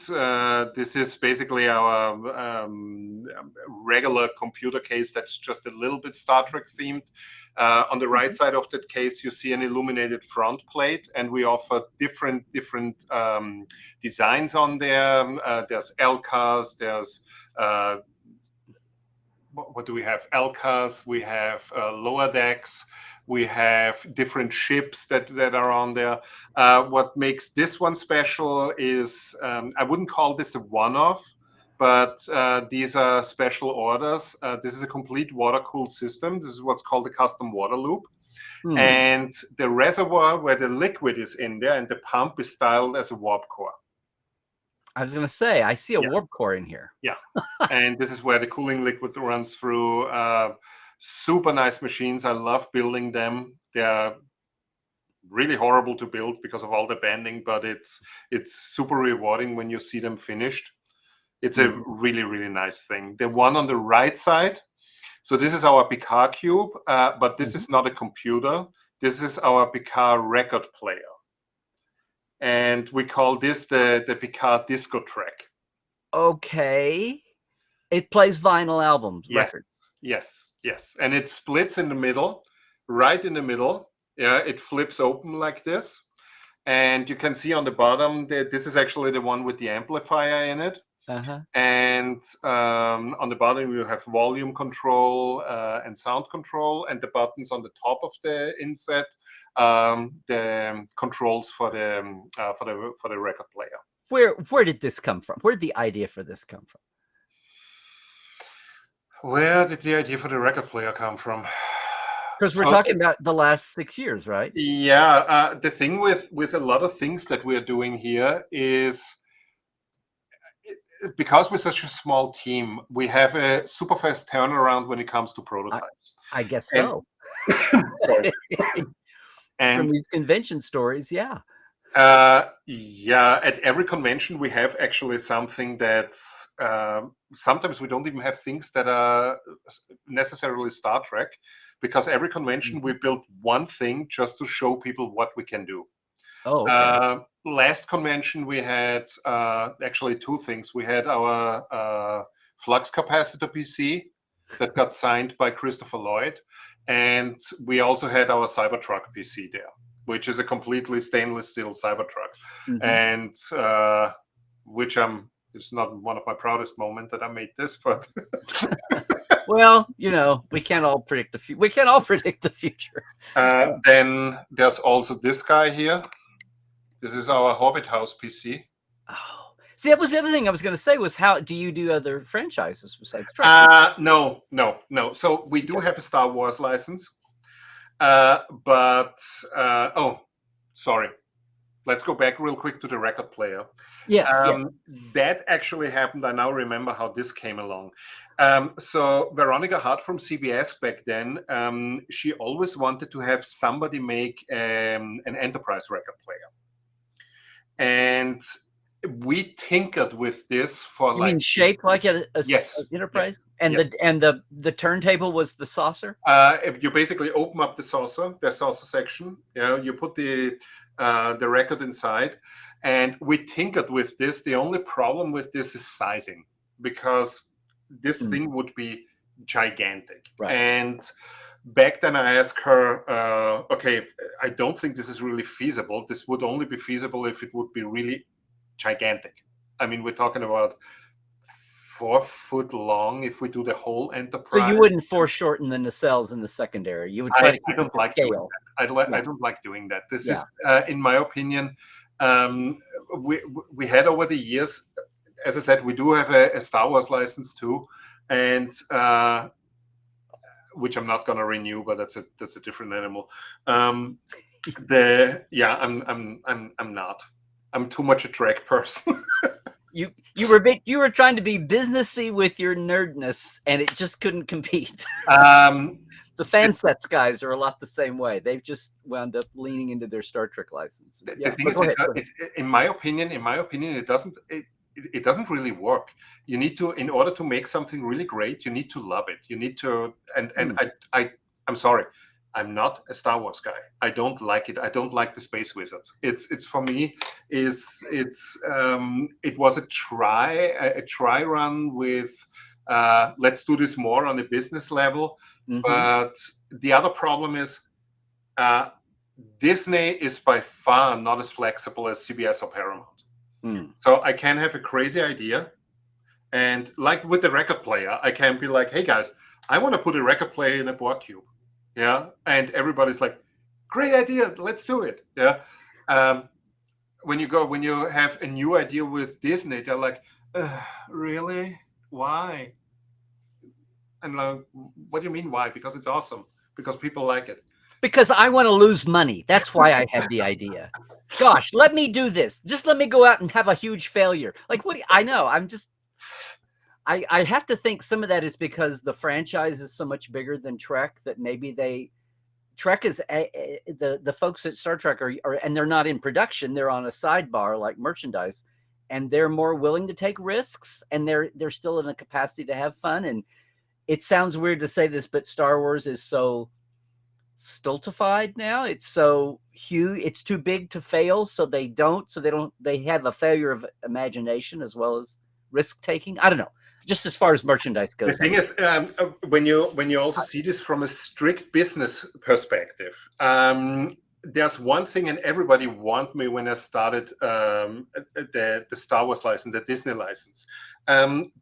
this is basically our regular computer case that's just a little bit Star Trek themed. On the right side of that case, you see an illuminated front plate, and we offer different designs on there. There's LCAS, there's what do we have? LCAS, we have lower decks. We have different ships that are on there. What makes this one special is, I wouldn't call this a one-off, but these are special orders. This is a complete water-cooled system. This is what's called a custom water loop. And the reservoir where the liquid is in there and the pump is styled as a warp core. I was going to say, I see a warp core in here. Yeah. And this is where the cooling liquid runs through. Super nice machines. I love building them. They're really horrible to build because of all the bending, but it's super rewarding when you see them finished. It's a really, really nice thing. The one on the right side, so this is our Picard cube, but this is not a computer. This is our Picard record player. And we call this the Picard disco track. Okay. It plays vinyl albums, records. Yes. And it splits in the middle, right in the middle. Yeah, it flips open like this. And you can see on the bottom that this is actually the one with the amplifier in it. And on the bottom you have volume control and sound control, and the buttons on the top of the inset, the controls for the record player. Where did this come from? Where did the idea for this come from? Where did the idea for the record player come from? Because we're talking about the last 6 years, right? Yeah. The thing with a lot of things that we're doing here is, because we're such a small team, we have a super fast turnaround when it comes to prototypes. I guess so. And from these convention stories, yeah. At every convention we have actually something that's sometimes we don't even have things that are necessarily Star Trek, because every convention we built one thing just to show people what we can do. Last convention we had actually two things. We had our flux capacitor PC that got signed by Christopher Lloyd, and we also had our Cybertruck PC there, which is a completely stainless steel Cybertruck, and which it's not one of my proudest moments that I made this, but well, we can't all predict the future. We can't all predict the future. Then there's also this guy here. This is our Hobbit House PC. Oh, see, that was the other thing I was going to say was, how do you do other franchises besides Trek? No. So we do have a Star Wars license. But sorry. Let's go back real quick to the record player. Yes. That actually happened. I now remember how this came along. So Veronica Hart from CBS back then, she always wanted to have somebody make an enterprise record player. And we tinkered with this for you mean shaped like a enterprise? Yes. And the turntable was the saucer? You basically open up the saucer section. You put the record inside, and we tinkered with this. The only problem with this is sizing, because this thing would be gigantic. Right. And back then I asked her, okay, I don't think this is really feasible. This would only be feasible if it would be really gigantic. I mean, we're talking about 4 foot long if we do the whole enterprise. So you wouldn't foreshorten the nacelles in the secondary. You would try to keep I don't like scale. doing that. I don't like doing that. This is, in my opinion, we had over the years, as I said, we do have a Star Wars license too, and which I'm not going to renew, but that's a different animal. I'm not. I'm too much a Trek person. You were trying to be businessy with your nerdness, and it just couldn't compete. The Fansets guys are a lot the same way. They've just wound up leaning into their Star Trek license. The thing is, in my opinion, it doesn't really work. You need to, in order to make something really great, you need to love it. You need to, I'm sorry, I'm not a Star Wars guy. I don't like it. I don't like the Space Wizards. It's for me, it was a try run with, let's do this more on a business level. But the other problem is, Disney is by far not as flexible as CBS or Paramount. So I can have a crazy idea, and like with the record player, I can be like, hey guys, I want to put a record player in a Borg cube. Yeah. And everybody's like, great idea, let's do it. Yeah. When you have a new idea with Disney, they're like, really? Why? And like, what do you mean why? Because it's awesome. Because people like it. Because I want to lose money. That's why I had the idea. Gosh, let me do this. Just let me go out and have a huge failure. Like, what? I know. I have to think some of that is because the franchise is so much bigger than Trek that maybe Trek is the folks at Star Trek are, and they're not in production. They're on a sidebar like merchandise, and they're more willing to take risks, and they're still in a capacity to have fun. And it sounds weird to say this, but Star Wars is so stultified now. It's so huge. It's too big to fail, so they have a failure of imagination as well as risk taking. I don't know. Just as far as merchandise goes. The thing is, when you also see this from a strict business perspective, there's one thing, and everybody warned me when I started the Star Wars license, the Disney license.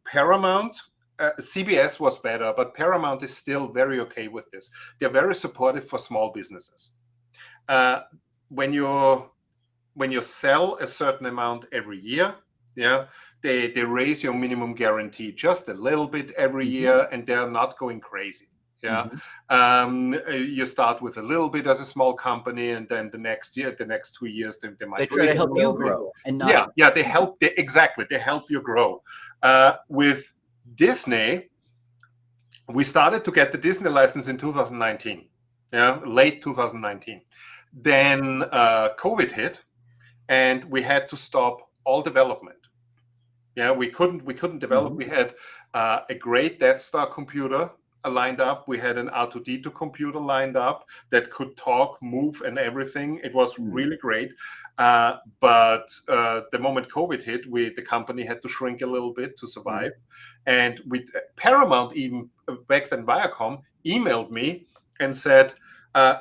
Paramount, CBS was better, but Paramount is still very okay with this. They're very supportive for small businesses. When you sell a certain amount every year, yeah, they raise your minimum guarantee just a little bit every year, and they're not going crazy. Yeah, you start with a little bit as a small company, and then the next 2 years, they might try to help you grow. And not, they help. They help you grow. With Disney, we started to get the Disney license in 2019. Yeah, late 2019. Then COVID hit, and we had to stop all development. Yeah, we couldn't develop. We had a great Death Star computer lined up. We had an R2D2 computer lined up that could talk, move, and everything. It was really great. But the moment COVID hit, the company had to shrink a little bit to survive. And Paramount, even back then Viacom, emailed me and said,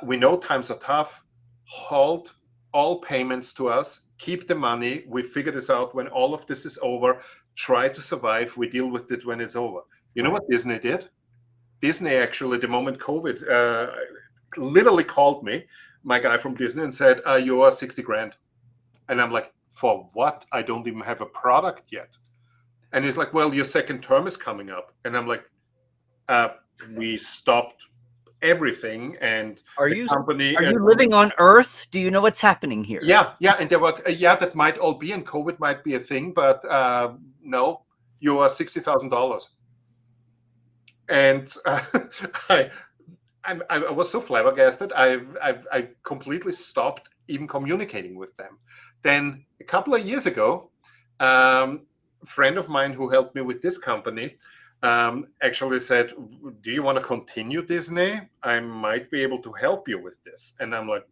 we know times are tough. Halt all payments to us. Keep the money. We figure this out when all of this is over. Try to survive. We deal with it when it's over. You know what Disney did? Disney actually, the moment COVID, literally called me, my guy from Disney, and said, you owe $60 grand. And I'm like, for what? I don't even have a product yet. And he's like, well, your second term is coming up. And I'm like, we stopped everything, and are you living on Earth? Do you know what's happening here? Yeah, and there were that might all be, and COVID might be a thing, but no, you are $60,000. And I was so flabbergasted. I completely stopped even communicating with them. Then a couple of years ago, a friend of mine who helped me with this company actually said, do you want to continue Disney? I might be able to help you with this. And I'm like,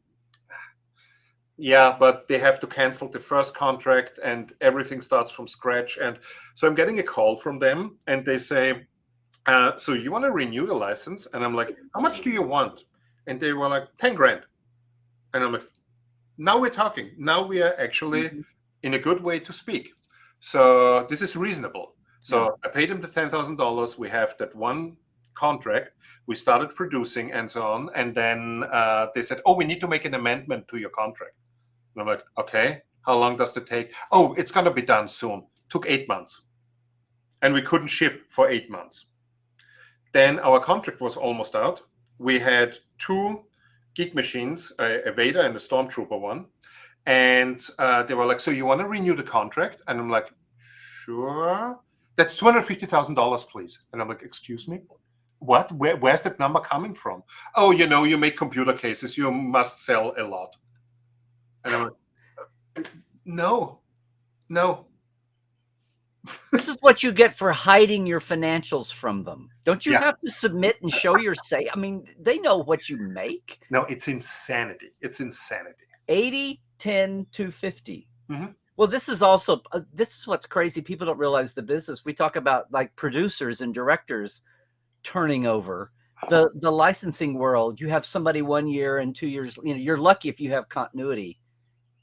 yeah, but they have to cancel the first contract and everything starts from scratch. And so I'm getting a call from them, and they say, so you want to renew the license? And I'm like, how much do you want? And they were like, 10 grand. And I'm like, now we're talking. Now we are actually in a good way to speak. So this is reasonable. So I paid them the $10,000. We have that one contract. We started producing and so on. And then they said, oh, we need to make an amendment to your contract. And I'm like, okay, how long does it take? Oh, it's going to be done soon. Took 8 months. And we couldn't ship for 8 months. Then our contract was almost out. We had 2 geek machines, a Vader and a Stormtrooper one. And they were like, so you want to renew the contract? And I'm like, sure. That's $250,000, please. And I'm like, excuse me? What? Where's that number coming from? Oh, you make computer cases. You must sell a lot. And I'm like, no. This is what you get for hiding your financials from them. Don't you have to submit and show your say? I mean, they know what you make. No, it's insanity. 80, 10, 250. Well, this is also, this is what's crazy. People don't realize the business. We talk about like producers and directors turning over. The licensing world, you have somebody 1 year and 2 years, you're lucky if you have continuity.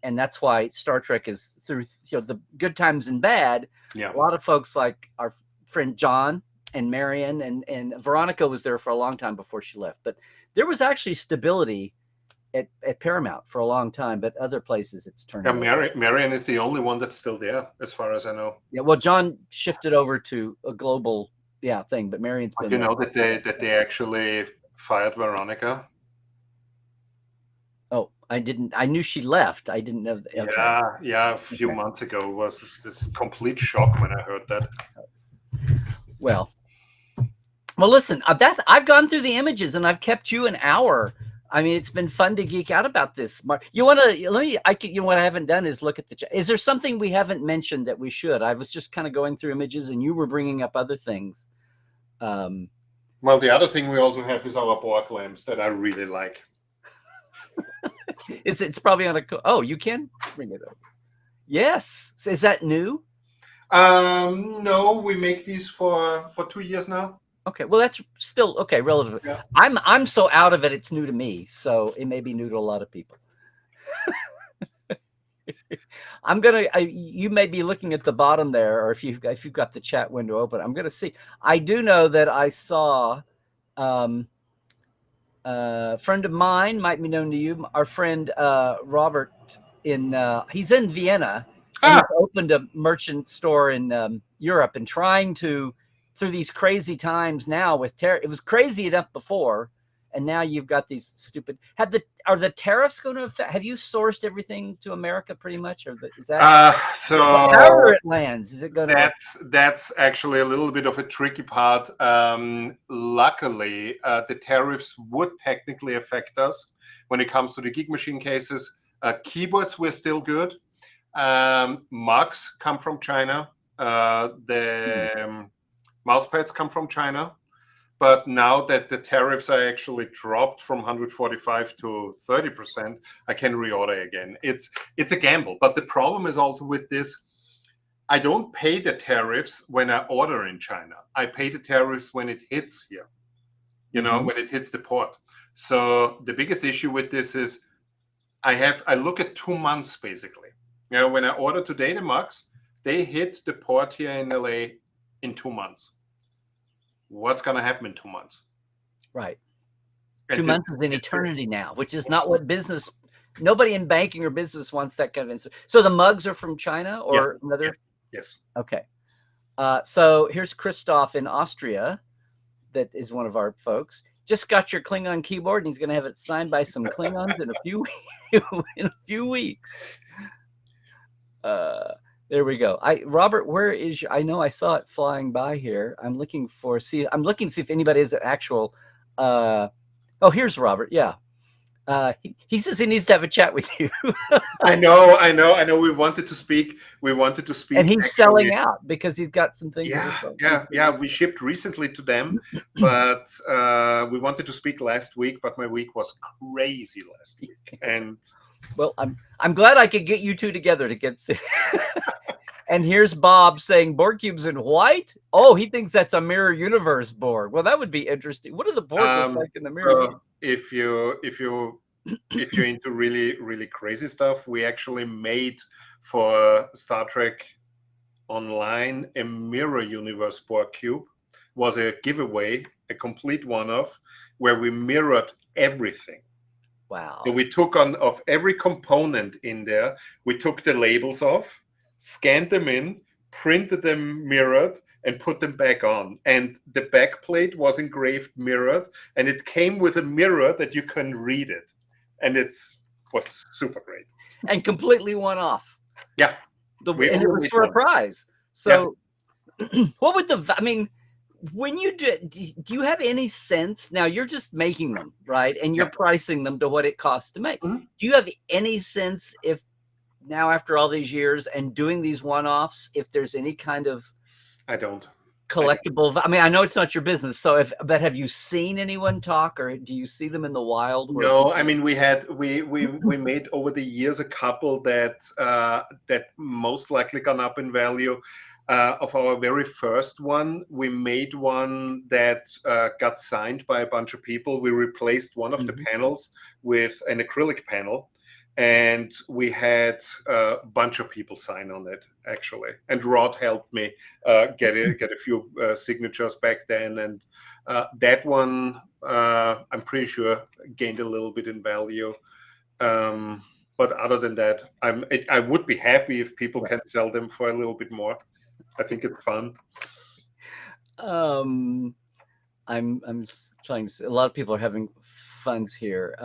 And that's why Star Trek is through the good times and bad. Yeah. A lot of folks like our friend John and Marion and Veronica was there for a long time before she left. But there was actually stability at Paramount for a long time, but other places it's turned over. Marion is the only one that's still there, as far as I know. Yeah, well, John shifted over to a global thing, but Marion's been that they actually fired Veronica? I knew she left. I didn't know. Okay. Yeah. A few months ago was this complete shock when I heard that. Well, listen, I've gone through the images and I've kept you an hour. I mean, it's been fun to geek out about this. You want to let me? What I haven't done is look at the chat. Is there something we haven't mentioned that we should? I was just kind of going through images, and you were bringing up other things. Well, the other thing we also have is our Borg lamps that I really like. It's probably on a. Oh, you can bring it up. Yes, is that new? No, we make these for 2 years now. Okay, well that's still okay, relatively. Yeah. I'm so out of it; it's new to me. So it may be new to a lot of people. You may be looking at the bottom there, or if you've got the chat window open, I'm gonna see. I do know that I saw a friend of mine, might be known to you, our friend Robert he's in Vienna, and he's opened a merchant store in Europe, and trying to, through these crazy times now with it was crazy enough before, and now you've got these stupid. Are the tariffs going to affect? Have you sourced everything to America pretty much, or is that so? However it lands, is it going to? That's actually a little bit of a tricky part. Luckily, the tariffs would technically affect us when it comes to the Geek Machine cases. Keyboards were still good. Mugs come from China. The mouse pads come from China. But now that the tariffs are actually dropped from 145 to 30%, I can reorder again. It's a gamble. But the problem is also with this, I don't pay the tariffs when I order in China. I pay the tariffs when it hits here, when it hits the port. So the biggest issue with this is I look at 2 months basically. When I order today the mugs, they hit the port here in LA in 2 months. What's going to happen in 2 months? Right. 2 months is an eternity now, which is not what business. Nobody in banking or business wants that kind of. So the mugs are from China or another. Yes. Okay. So here's Christoph in Austria, that is one of our folks. Just got your Klingon keyboard, and he's going to have it signed by some Klingons in a few weeks. There we go. Robert, where is I know I saw it flying by here. I'm looking to see if anybody has an actual. Here's Robert. Yeah. He says he needs to have a chat with you. I know. We wanted to speak. And he's selling out because he's got some things. Yeah. We shipped recently to them, but we wanted to speak last week, but my week was crazy last week. And well, I'm glad I could get you two together to get. And here's Bob saying Borg cubes in white. Oh, he thinks that's a mirror universe Borg. Well, that would be interesting. What do the Borg look like in the mirror? So if you're into really, really crazy stuff, we actually made for Star Trek Online a mirror universe Borg cube. Was a giveaway, a complete one-off, where we mirrored everything. Wow. So we took of every component in there, we took the labels off, scanned them in, printed them mirrored, and put them back on. And the back plate was engraved mirrored, and it came with a mirror that you can read it. And it was super great. And completely one-off. Yeah. And it was for a prize. So what would when you do you have any sense? Now you're just making them, right? And you're pricing them to what it costs to make. Do you have any sense if now, after all these years and doing these one-offs, if there's any kind of collectible? I know it's not your business. But have you seen anyone talk, or do you see them in the wild? No, we made over the years a couple that most likely gone up in value. Of our very first one, we made one that got signed by a bunch of people. We replaced one of the panels with an acrylic panel, and we had a bunch of people sign on it actually. And Rod helped me get a few signatures back then, and that one I'm pretty sure gained a little bit in value. But other than that, I would be happy if people can sell them for a little bit more. I think it's fun. I'm trying to see. A lot of people are having funds here.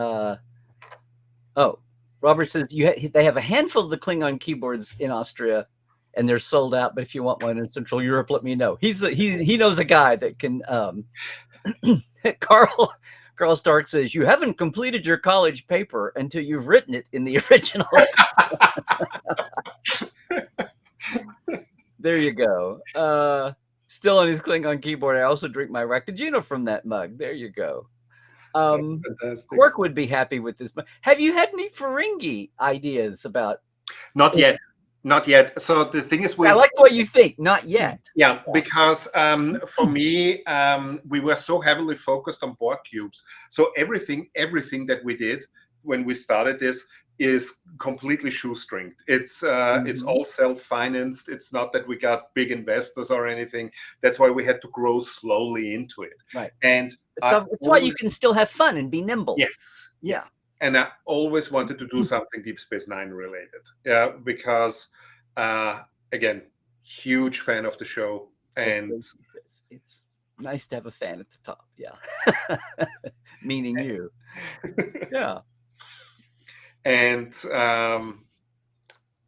Robert says they have a handful of the Klingon keyboards in Austria, and they're sold out. But if you want one in Central Europe, let me know. He knows a guy that can. Carl Stark says you haven't completed your college paper until you've written it in the original. There you go. Still on his Klingon keyboard. I also drink my Raktajino from that mug. There you go. Quark would be happy with this. Have you had any Ferengi ideas about? Not yet. Not yet. So the thing is, I like the way you think. Not yet. Yeah, because for me, we were so heavily focused on Borg cubes. So everything that we did when we started this is completely shoestringed. It's all self-financed. It's not that we got big investors or anything. That's why we had to grow slowly into it. Right. And it's why you can still have fun and be nimble. Yes. Yeah. Yes. And I always wanted to do something Deep Space Nine related. Yeah, because again, huge fan of the show, and it's nice to have a fan at the top. Yeah. Meaning you. Yeah. And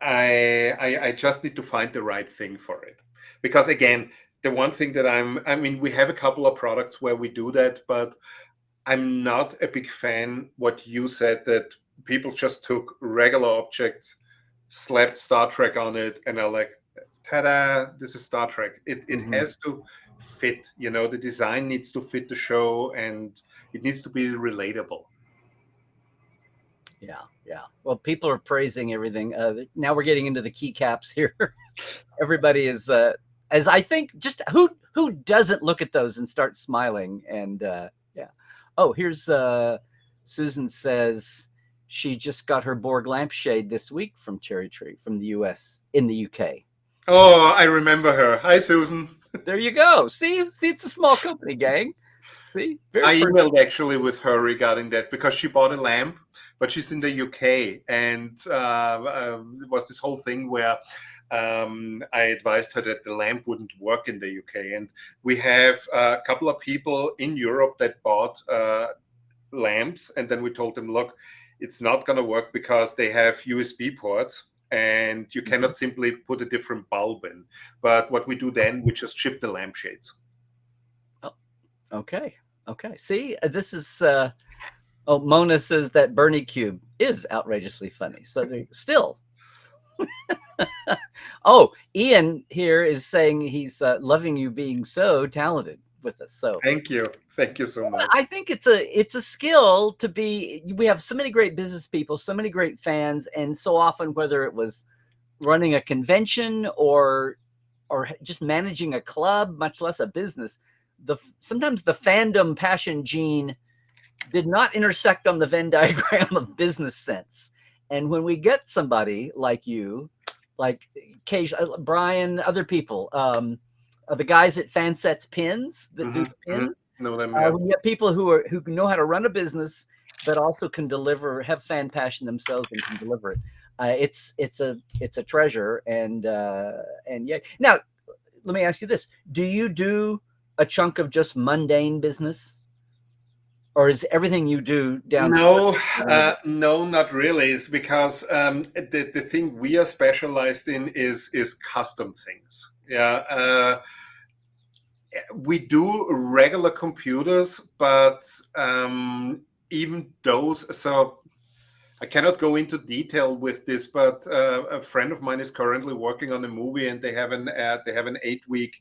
I just need to find the right thing for it, because again, the one thing that I mean, we have a couple of products where we do that, but I'm not a big fan what you said, that people just took regular objects, slapped Star Trek on it, and are like, ta-da, this is Star Trek. It has to fit, the design needs to fit the show, and it needs to be relatable. Yeah. Well, people are praising everything. Now we're getting into the keycaps here. Everybody is, as I think, just who doesn't look at those and start smiling? And yeah. Oh, here's Susan says she just got her Borg lampshade this week from CherryTree from the US in the UK. Oh, I remember her. Hi, Susan. There you go. See, it's a small company, gang. See, I emailed actually with her regarding that, because she bought a lamp, but she's in the UK, and it was this whole thing where I advised her that the lamp wouldn't work in the UK, and we have a couple of people in Europe that bought lamps, and then we told them, look, it's not going to work because they have USB ports, and you cannot simply put a different bulb in. But what we do then, we just ship the lampshades. Oh, okay. See, this is. Mona says that Bernie Cube is outrageously funny. So still. Oh, Ian here is saying he's loving you being so talented with us. So thank you so much. I think it's a skill to be. We have so many great business people, so many great fans, and so often, whether it was running a convention or just managing a club, much less a business, sometimes the fandom passion gene did not intersect on the Venn diagram of business sense. And when we get somebody like you, like Brian, other people, the guys at Fansets Pins that do the pins, know them, we get people who know how to run a business, but also can deliver, have fan passion themselves, and can deliver it. It's a treasure, and yeah. Now, let me ask you this: do you do a chunk of just mundane business? Or is everything you do down? No, not really. It's because the thing we are specialized in is custom things. Yeah, we do regular computers, but even those. So I cannot go into detail with this, but a friend of mine is currently working on a movie, and they have an 8-week.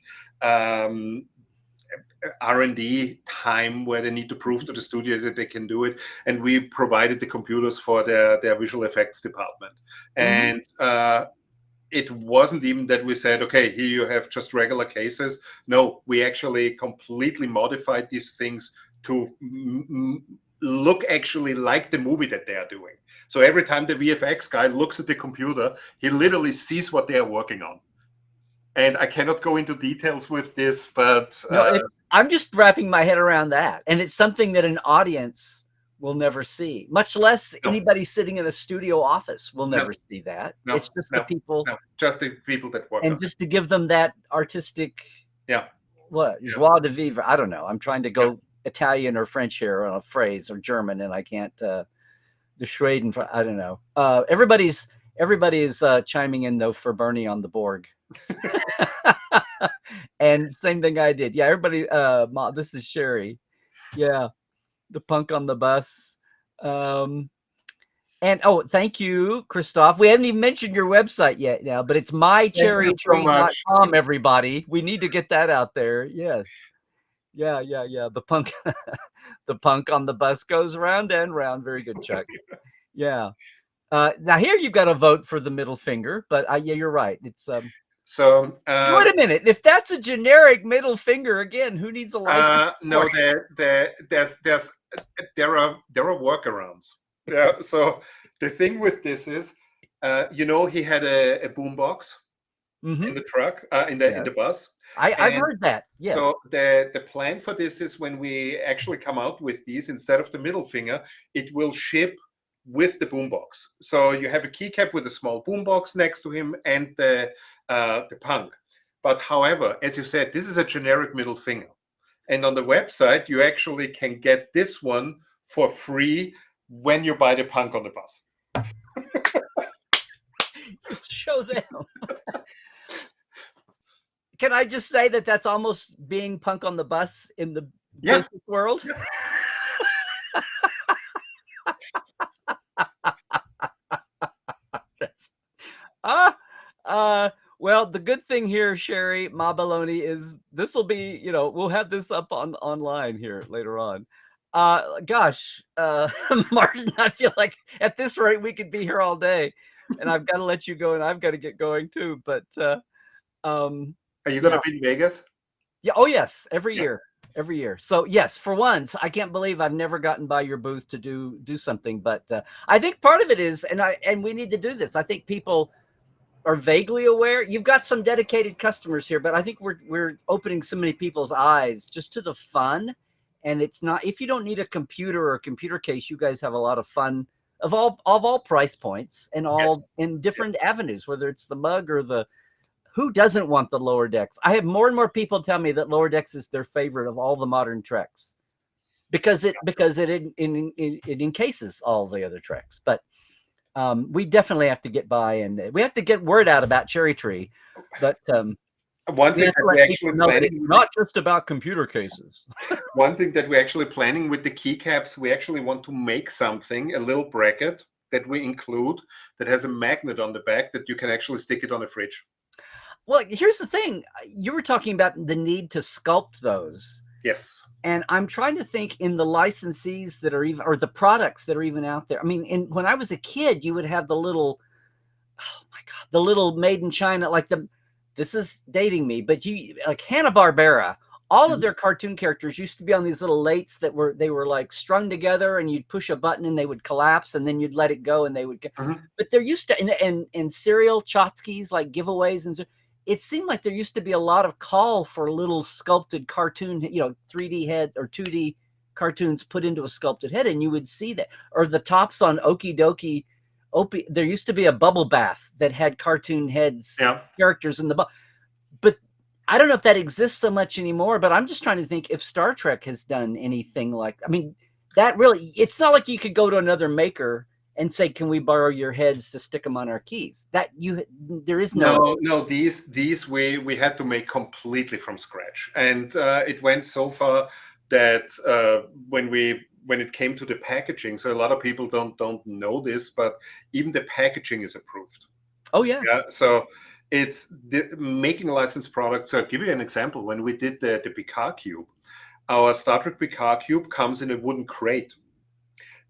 R&D time where they need to prove to the studio that they can do it, and we provided the computers for their visual effects department. And it wasn't even that we said, okay, here you have just regular cases. No, we actually completely modified these things to look actually like the movie that they are doing. So every time the VFX guy looks at the computer, he literally sees what they are working on. And I cannot go into details with this, but no, I'm just wrapping my head around that. And it's something that an audience will never see, much less anybody sitting in a studio office will never see that. It's just the people. Just the people that work. And just to give them that artistic, joie de vivre. I don't know. I'm trying to go Italian or French here on a phrase, or German, and I can't. the Schweden. I don't know. Everybody is chiming in though for Bernie on the Borg. And same thing I did. Yeah, everybody. This is Sherry. Yeah, the punk on the bus. And thank you, Christoph. We haven't even mentioned your website yet now, but it's mycherrytree.com, everybody. We need to get that out there. Yes. Yeah. The punk the punk on the bus goes round and round. Very good, Chuck. Yeah. Now here you've got to vote for the middle finger, but yeah, you're right. It's So wait a minute. If that's a generic middle finger, again, who needs a license? No, there are workarounds. Yeah. So the thing with this is, he had a boombox in the truck, in the bus. I've heard that. Yes. So the plan for this is when we actually come out with these, instead of the middle finger, it will ship with the boombox. So you have a keycap with a small boombox next to him and the punk. But however, as you said, this is a generic middle finger. And on the website, you actually can get this one for free when you buy the punk on the bus. Show them. Can I just say that that's almost being punk on the bus in the business world? Well, the good thing here, Sherry, Ma Baloney, is this will be, we'll have this up online here later on. Gosh, Martin, I feel like at this rate we could be here all day, and I've got to let you go, and I've got to get going too. But are you going to be in Vegas? Yeah. Oh yes, every year. So yes, for once, I can't believe I've never gotten by your booth to do something. But I think part of it is, and we need to do this. I think people are vaguely aware. You've got some dedicated customers here, but I think we're opening so many people's eyes just to the fun. And it's not, if you don't need a computer or a computer case, you guys have a lot of fun of all price points and all in different avenues, whether it's the mug or who doesn't want the lower decks? I have more and more people tell me that lower decks is their favorite of all the modern Treks because it encases all the other Treks. But we definitely have to get by, and we have to get word out about CherryTree. But one thing that we're actually planning, not just about computer cases. One thing that we're actually planning with the keycaps, we actually want to make something, a little bracket that we include that has a magnet on the back that you can actually stick it on a fridge. Well, here's the thing. You were talking about the need to sculpt those. Yes. And I'm trying to think in the licensees that are even, or the products that are even out there. I mean, when I was a kid, you would have the little, oh my God, the little made in China, like this is dating me, but like Hanna-Barbera, all of their cartoon characters used to be on these little lates that they were like strung together, and you'd push a button and they would collapse, and then you'd let it go and they would, but there used to, and cereal tchotchkes, like giveaways, and so it seemed like there used to be a lot of call for little sculpted cartoon, 3D head or 2D cartoons put into a sculpted head, and you would see that. Or the tops on Okie Dokie, there used to be a bubble bath that had cartoon heads, characters in the bubble. But I don't know if that exists so much anymore, but I'm just trying to think if Star Trek has done anything like, I mean, that really, it's not like you could go to another maker and say, can we borrow your heads to stick them on our keys? There is no. These we had to make completely from scratch. And it went so far that when it came to the packaging, so a lot of people don't know this, but even the packaging is approved. Oh yeah. So it's making a licensed product. So I'll give you an example. When we did the Picard Cube, our Star Trek Picard Cube comes in a wooden crate.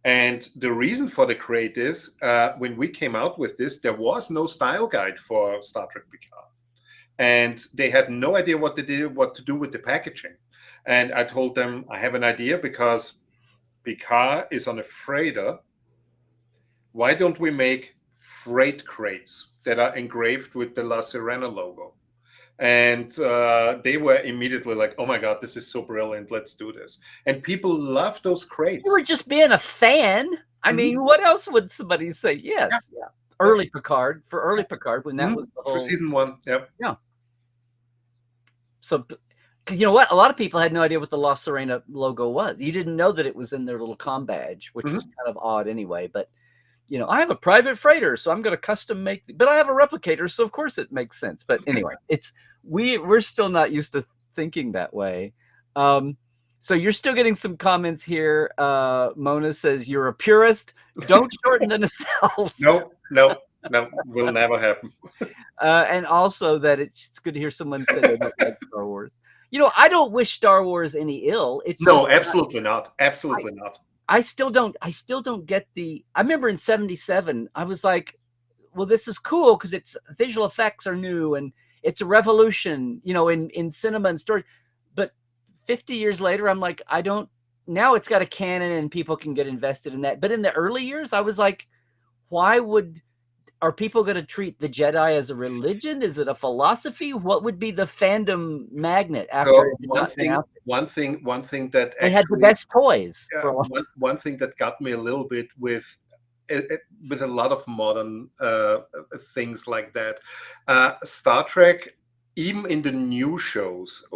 And the reason for the crate is when we came out with this, there was no style guide for Star Trek Picard. And they had no idea what to do with the packaging. And I told them, I have an idea, because Picard is on a freighter. Why don't we make freight crates that are engraved with the La Sirena logo? And they were immediately like, oh my God, this is so brilliant. Let's do this. And people love those crates. You were just being a fan. I mean, what else would somebody say? Yes. Yeah. Early Picard, when that was the whole. For season 1. Yep. Yeah. So, because you know what? A lot of people had no idea what the La Sirena logo was. You didn't know that it was in their little comm badge, which was kind of odd anyway. But you know, I have a private freighter, so I'm going to custom make, but I have a replicator, so of course it makes sense. But anyway, we're still not used to thinking that way. So you're still getting some comments here. Mona says you're a purist. Don't shorten the nacelles. No, will never happen. And also that it's good to hear someone say they don't like Star Wars. You know, I don't wish Star Wars any ill. It's no, absolutely not. Absolutely not. I still don't get the. I remember in '77, I was like, well, this is cool because it's visual effects are new and it's a revolution, you know, in cinema and story. But 50 years later, I'm like, I don't. Now it's got a canon and people can get invested in that. But in the early years, I was like, why are people going to treat the Jedi as a religion? Is it a philosophy? What would be the fandom magnet after So it one thing that they had the best toys for a long time. one thing that got me a little bit with a lot of modern things like that, Star Trek, even in the new shows,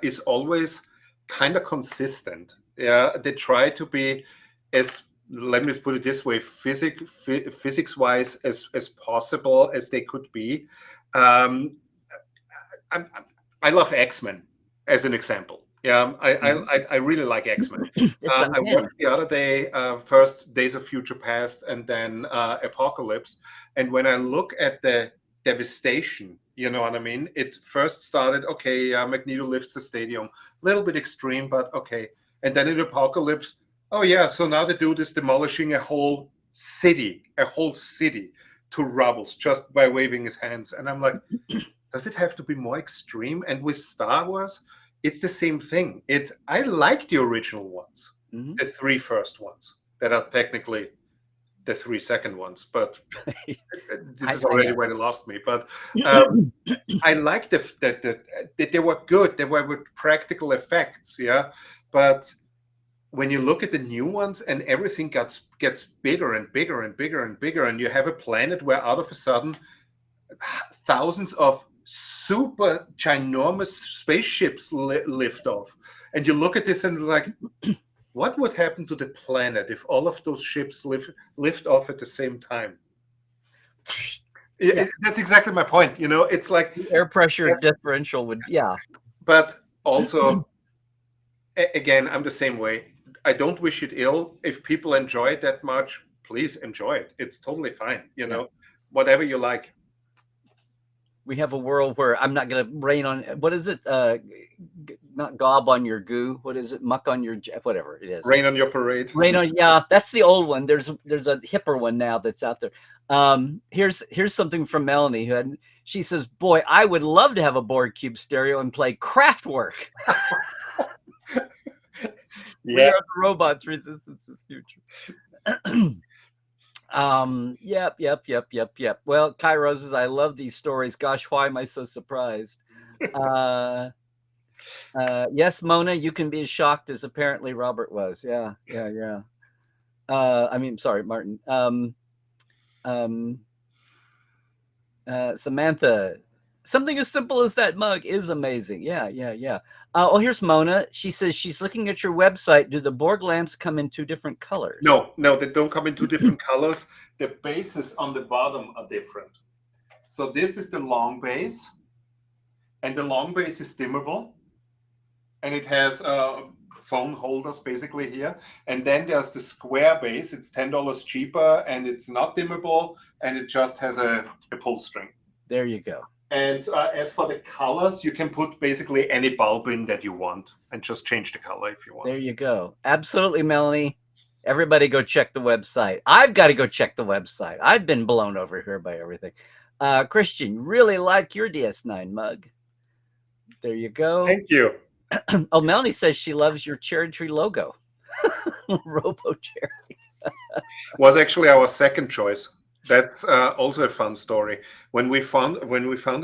is always kind of consistent. Yeah, they try to be as, let me put it this way, physics wise as possible as they could be. I love X-Men as an example. Yeah, I really like X-Men. I watched the other day first Days of Future Past and then Apocalypse. And when I look at the devastation, you know what I mean? It first started, okay, Magneto lifts the stadium. A little bit extreme, but okay. And then in Apocalypse, oh yeah, so now the dude is demolishing a whole city to rubbles just by waving his hands. And I'm like, does it have to be more extreme? And with Star Wars, it's the same thing. I like the original ones, the 3 first ones that are technically the 3 second ones, but this is already where they lost me. But I like that they were good. They were with practical effects, yeah. But when you look at the new ones and everything gets bigger and bigger and bigger and bigger, and you have a planet where out of a sudden thousands of super ginormous spaceships lift off, and you look at this and like, what would happen to the planet if all of those ships lift off at the same time? Yeah. That's exactly my point. You know, it's like the air pressure differential would, yeah. But also, again, I'm the same way. I don't wish it ill. If people enjoy it that much, please enjoy it. It's totally fine. You know, whatever you like. We have a world where I'm not going to rain on, what is it? Not gob on your goo. What is it? Muck on your, whatever it is. Rain on your parade. Rain on, yeah, that's the old one. There's a hipper one now that's out there. Here's something from Melanie. She says, boy, I would love to have a Borg Cube stereo and play Kraftwerk. We are the robots, resistance is future. Yep. Well, Kai Roses, I love these stories. Gosh, why am I so surprised? Yes, Mona, you can be as shocked as apparently Robert was. Yeah. I mean, sorry, Martin. Samantha, something as simple as that mug is amazing. Yeah. Oh, here's Mona. She says she's looking at your website. Do the Borg lamps come in 2 different colors? No, they don't come in 2 different colors. The bases on the bottom are different. So this is the long base, and the long base is dimmable, and it has phone holders basically here. And then there's the square base. It's $10 cheaper, and it's not dimmable, and it just has a pull string. There you go. And as for the colors, you can put basically any bulb in that you want and just change the color if you want. There you go. Absolutely, Melanie. Everybody go check the website. I've got to go check the website. I've been blown over here by everything. Christian, really like your DS9 mug. There you go. Thank you. Oh, Melanie says she loves your CherryTree logo. Robo Cherry. Was actually our second choice. That's also a fun story. When we founded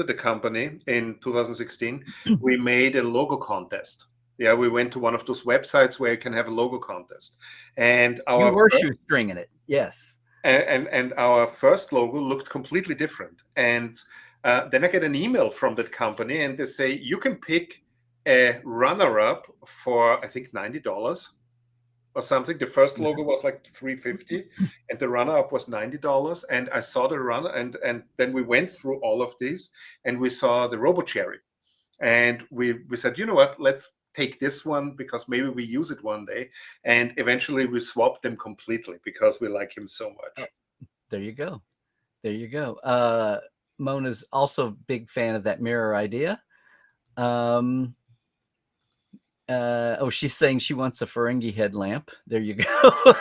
the company in 2016, we made a logo contest. Yeah, we went to one of those websites where you can have a logo contest, and our shoestringing it. Yes. And our first logo looked completely different. And then I get an email from that company, and they say you can pick a runner-up for I think $90. or something. The first logo was like $350, and the runner-up was $90. And I saw the runner, and then we went through all of these, and we saw the RoboCherry, and we said, you know what, let's take this one because maybe we use it one day. And eventually we swapped them completely because we like him so much. Oh, there you go. There you go. Mona's also a big fan of that mirror idea. She's saying she wants a Ferengi headlamp. There you go.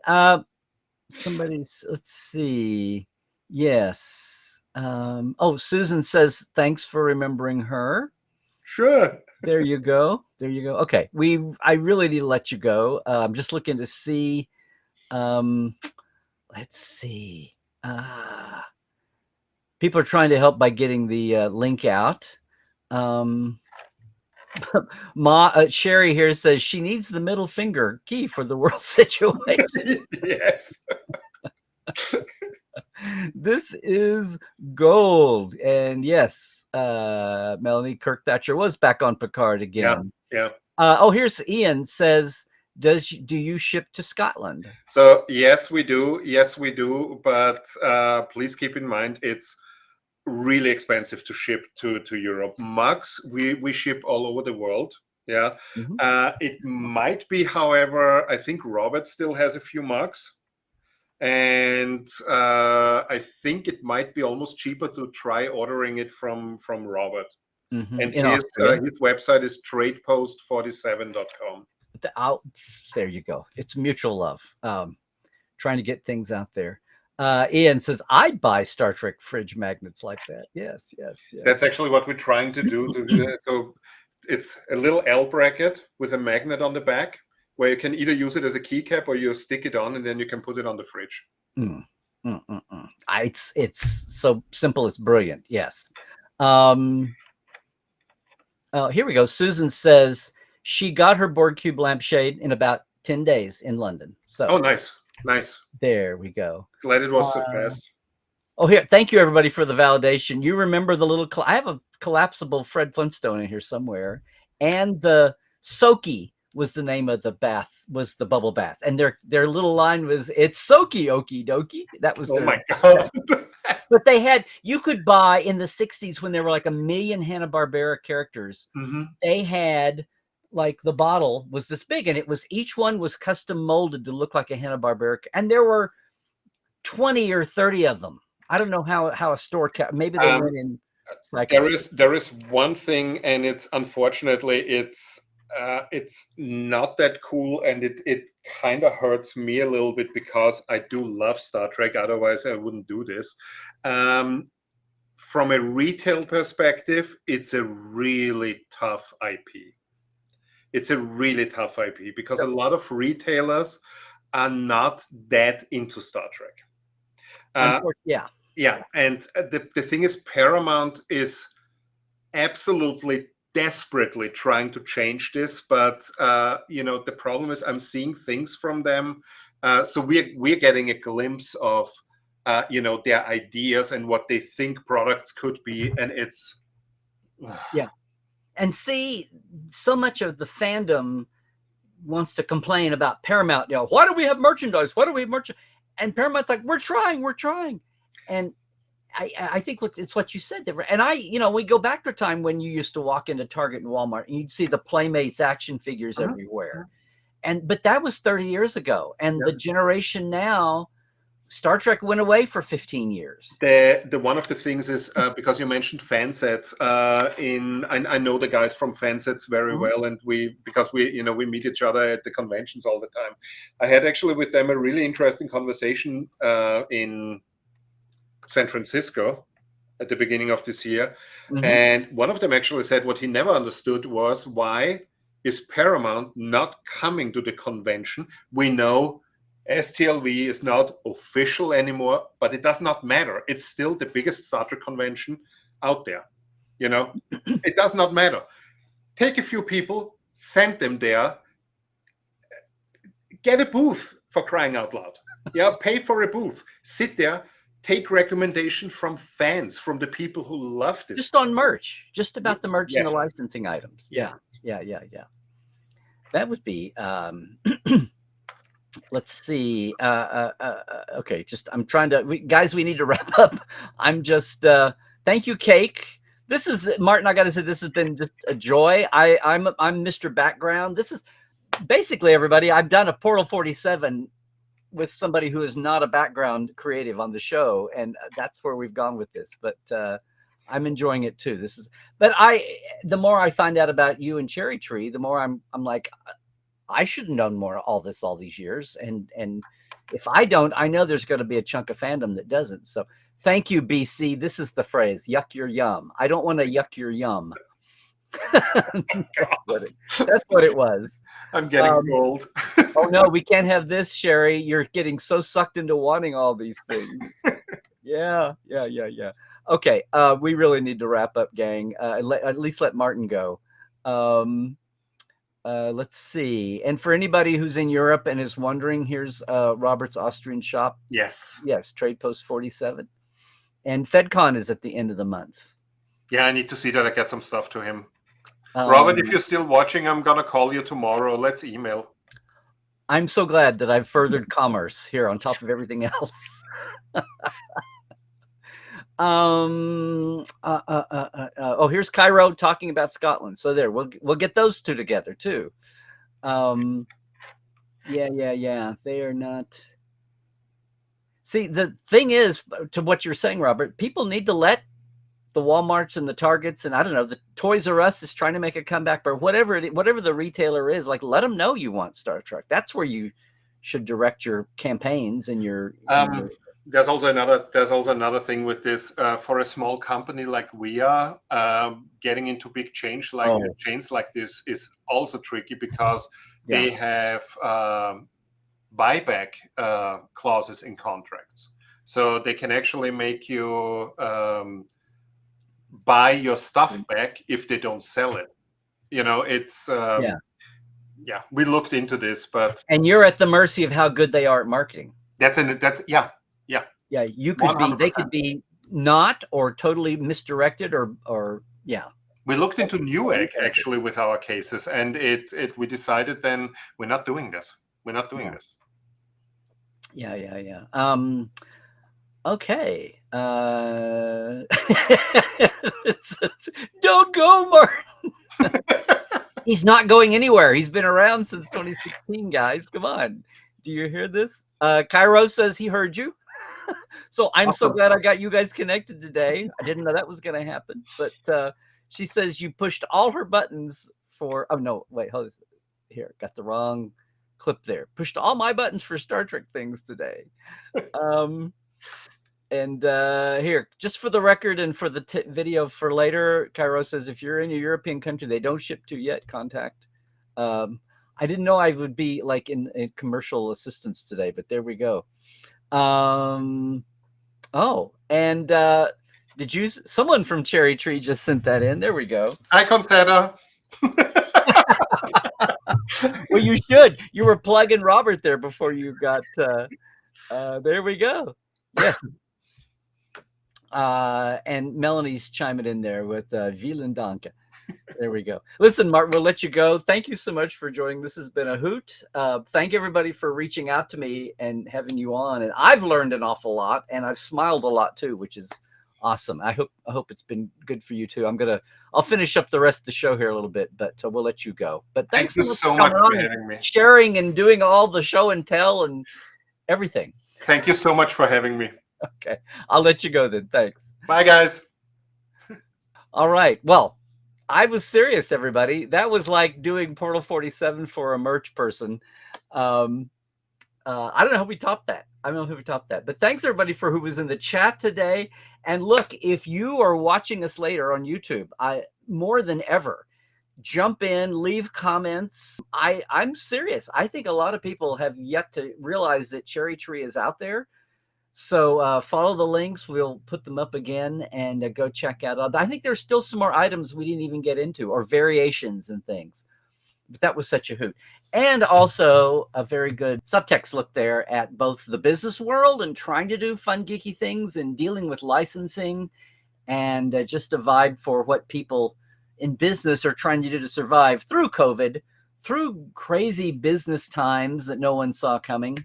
Let's see. Yes. Susan says, thanks for remembering her. Sure. There you go. There you go. Okay. I really need to let you go. I'm just looking to see. Let's see. People are trying to help by getting the link out. Sherry here says she needs the middle finger key for the world situation. Yes. This is gold. And yes, Melanie Kirkthratcher was back on Picard again. Yeah. Here's Ian says, do you ship to Scotland? So yes, we do. But please keep in mind, it's really expensive to ship to Europe. Mugs, we ship all over the world. Yeah. It might be, however, I think Robert still has a few mugs. And I think it might be almost cheaper to try ordering it from Robert. And his website is tradepost47.com. There you go. It's mutual love. Trying to get things out there. Ian says, I'd buy Star Trek fridge magnets like that. Yes. That's actually what we're trying to do. So it's a little L bracket with a magnet on the back, where you can either use it as a keycap or you stick it on and then you can put it on the fridge. It's so simple. It's brilliant. Yes. Here we go. Susan says she got her board cube lampshade in about 10 days in London. So nice. There we go. Glad it was so fast. Here, thank you everybody for the validation. You remember the little, I have a collapsible Fred Flintstone in here somewhere, and the Soaky was the name of the bath, was the bubble bath, and their little line was, it's Soaky, okie dokie. That was my God. But you could buy in the 60s when there were like 1 million Hanna-Barbera characters. They had, like, the bottle was this big, and each one was custom molded to look like a Hanna-Barbera, and there were 20 or 30 of them. I don't know how a store maybe they went in cycles. There is one thing, and it's unfortunately it's not that cool, and it kind of hurts me a little bit because I do love Star Trek. Otherwise, I wouldn't do this. From a retail perspective, it's a really tough IP. It's a really tough IP because a lot of retailers are not that into Star Trek. Yeah. And the thing is, Paramount is absolutely desperately trying to change this, but the problem is I'm seeing things from them. So we're getting a glimpse of their ideas and what they think products could be, and it's And see, so much of the fandom wants to complain about Paramount. Why do we have merchandise? Why do we have merchandise? And Paramount's like, we're trying. And I think it's what you said there. And we go back to a time when you used to walk into Target and Walmart and you'd see the Playmates action figures everywhere. But that was 30 years ago. And the generation now, Star Trek went away for 15 years. The one of the things is because you mentioned Fansets. I know the guys from Fansets very well, and we meet each other at the conventions all the time. I had actually with them a really interesting conversation in San Francisco at the beginning of this year, and one of them actually said what he never understood was, why is Paramount not coming to the convention? We know STLV is not official anymore, but it does not matter. It's still the biggest Star Trek convention out there. It does not matter. Take a few people, send them there, get a booth, for crying out loud. Pay for a booth, sit there, take recommendation from fans, from the people who love this. Just on merch, just about the merch and the licensing items. Yeah. That would be, let's see. Okay, just I'm trying to, guys, we need to wrap up. I'm just, thank you, Cake. This is Martin. I got to say, this has been just a joy. I'm Mr. Background. This is basically, everybody. I've done a Portal 47 with somebody who is not a background creative on the show, and that's where we've gone with this. But I'm enjoying it too. But the more I find out about you and CherryTree, the more I'm like, I should have known more all these years. And if I don't, I know there's going to be a chunk of fandom that doesn't. So thank you, BC. This is the phrase, yuck your yum. I don't want to yuck your yum. That's what it was. I'm getting old. Oh no, we can't have this, Sherry. You're getting so sucked into wanting all these things. Yeah. Okay, we really need to wrap up, gang. At least let Martin go. Let's see. And for anybody who's in Europe and is wondering, here's Robert's Austrian shop. Yes. Trade Post 47. And FedCon is at the end of the month. Yeah, I need to see that I get some stuff to him. Robert, if you're still watching, I'm gonna call you tomorrow. Let's email. I'm so glad that I've furthered commerce here on top of everything else. Oh, here's Cairo talking about Scotland. So there, we'll get those two together too. Yeah. They are not. See, the thing is, to what you're saying, Robert, people need to let the Walmarts and the Targets, and I don't know, the Toys R Us is trying to make a comeback, but whatever the retailer is, like, let them know you want Star Trek. That's where you should direct your campaigns and your. There's also another thing with this. For a small company like we are, getting into big chains like this is also tricky because they have buyback clauses in contracts, so they can actually make you buy your stuff back if they don't sell it. It's we looked into this, and you're at the mercy of how good they are at marketing. You could 100%. They could be not, or totally misdirected, or we looked into Newegg actually with our cases, and we decided then we're not doing this. This. Okay. Don't go, Martin. He's not going anywhere. He's been around since 2016, guys. Come on. Do you hear this? Cairo says he heard you. So I'm so glad I got you guys connected today. I didn't know that was going to happen. But she says you pushed all her buttons for... Oh, no. Wait. Hold this. Here. Got the wrong clip there. Pushed all my buttons for Star Trek things today. And here, just for the record and for the video for later, Cairo says, if you're in a European country they don't ship to yet, contact. I didn't know I would be like in commercial assistance today, but there we go. And did you? Someone from CherryTree just sent that in. There we go. Hi, Constata. Well, you should. You were plugging Robert there before you got. There we go. Yes. And Melanie's chiming in there with Vielen Dank. There we go. Listen, Martin, we'll let you go. Thank you so much for joining. This has been a hoot. Thank everybody for reaching out to me and having you on. And I've learned an awful lot, and I've smiled a lot too, which is awesome. I hope it's been good for you too. I'll finish up the rest of the show here a little bit, but we'll let you go. But thanks so much for having me, sharing and doing all the show and tell and everything. Thank you so much for having me. Okay, I'll let you go then. Thanks. Bye, guys. All right. Well, I was serious, everybody. That was like doing Portal 47 for a merch person. I don't know how we topped that. But thanks, everybody, for who was in the chat today. And look, if you are watching us later on YouTube, more than ever, jump in, leave comments. I'm serious. I think a lot of people have yet to realize that CherryTree is out there. So follow the links. We'll put them up again and go check out. I think there's still some more items we didn't even get into, or variations and things. But that was such a hoot. And also a very good subtext look there at both the business world and trying to do fun, geeky things and dealing with licensing, and just a vibe for what people in business are trying to do to survive through COVID, through crazy business times that no one saw coming,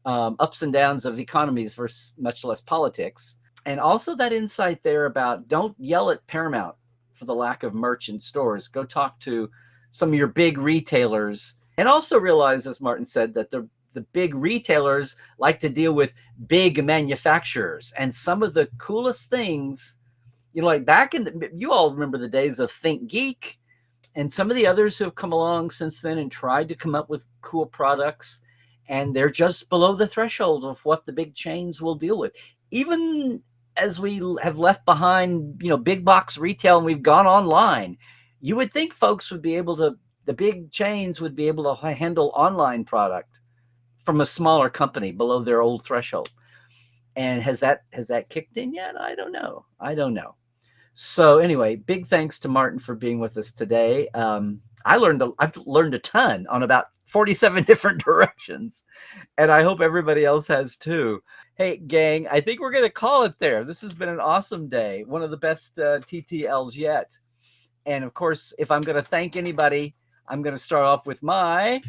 ups and downs of economies versus much less politics. And also that insight there about don't yell at Paramount for the lack of merch in stores. Go talk to some of your big retailers. And also realize, as Martin said, that the big retailers like to deal with big manufacturers. And some of the coolest things, like back you all remember the days of Think Geek and some of the others who have come along since then and tried to come up with cool products. And they're just below the threshold of what the big chains will deal with. Even as we have left behind, big box retail and we've gone online, you would think folks would be able to, the big chains would be able to handle online product from a smaller company below their old threshold. And has that kicked in yet? I don't know. So anyway, big thanks to Martin for being with us today. I've learned a ton on about 47 different directions, and I hope everybody else has too. Hey, gang, I think we're going to call it there. This has been an awesome day. One of the best TTLs yet. And of course, if I'm going to thank anybody, I'm going to start off with my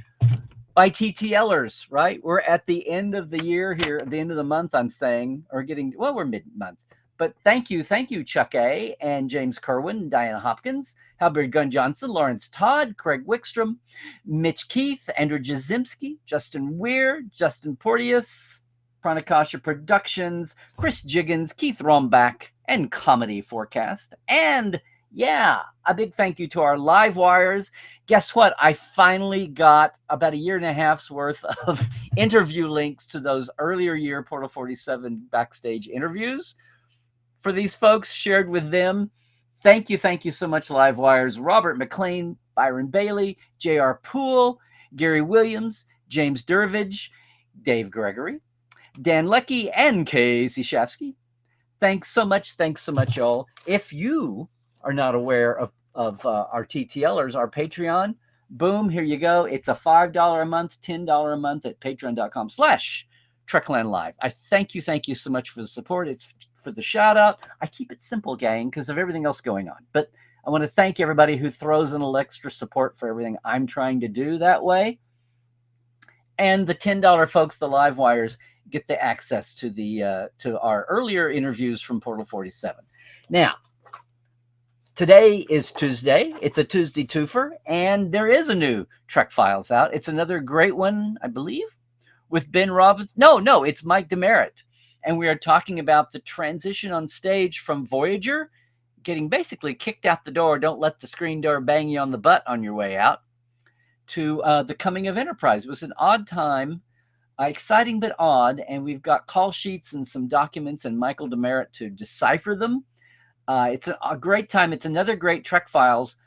TTLers, right? We're at the end of the year here, at the end of the month, I'm saying, or we're mid-month. But thank you, Chuck A. and James Kerwin, Diana Hopkins, Halbert Gunn Johnson, Lawrence Todd, Craig Wickstrom, Mitch Keith, Andrew Jazimski, Justin Weir, Justin Porteous, Pranakasha Productions, Chris Jiggins, Keith Rombach, and Comedy Forecast. And yeah, a big thank you to our live wires. Guess what? I finally got about a year and a half's worth of interview links to those earlier year Portal 47 backstage interviews for these folks, shared with them. Thank you so much, live wires. Robert McLean, Byron Bailey, J.R. Poole, Gary Williams, James Durvage, Dave Gregory, Dan Leckie, and Casey Shafsky. Thanks so much, y'all. If you are not aware of our TTLers, our Patreon, boom, here you go. It's a $5 a month, $10 a month at patreon.com/Trekland Live. I thank you so much for the support. It's for the shout out. I keep it simple, gang, because of everything else going on. But I want to thank everybody who throws in a little extra support for everything I'm trying to do that way. And the $10 folks, the live wires, get the access to to our earlier interviews from Portal 47. Now, today is Tuesday. It's a Tuesday twofer, and there is a new Trek Files out. It's another great one, I believe, with Ben Robbins. No, it's Mike Demerit. And we are talking about the transition on stage from Voyager, getting basically kicked out the door, don't let the screen door bang you on the butt on your way out, to the coming of Enterprise. It was an odd time, exciting but odd, and we've got call sheets and some documents and Michael Demerit to decipher them. It's a great time. It's another great Trek Files.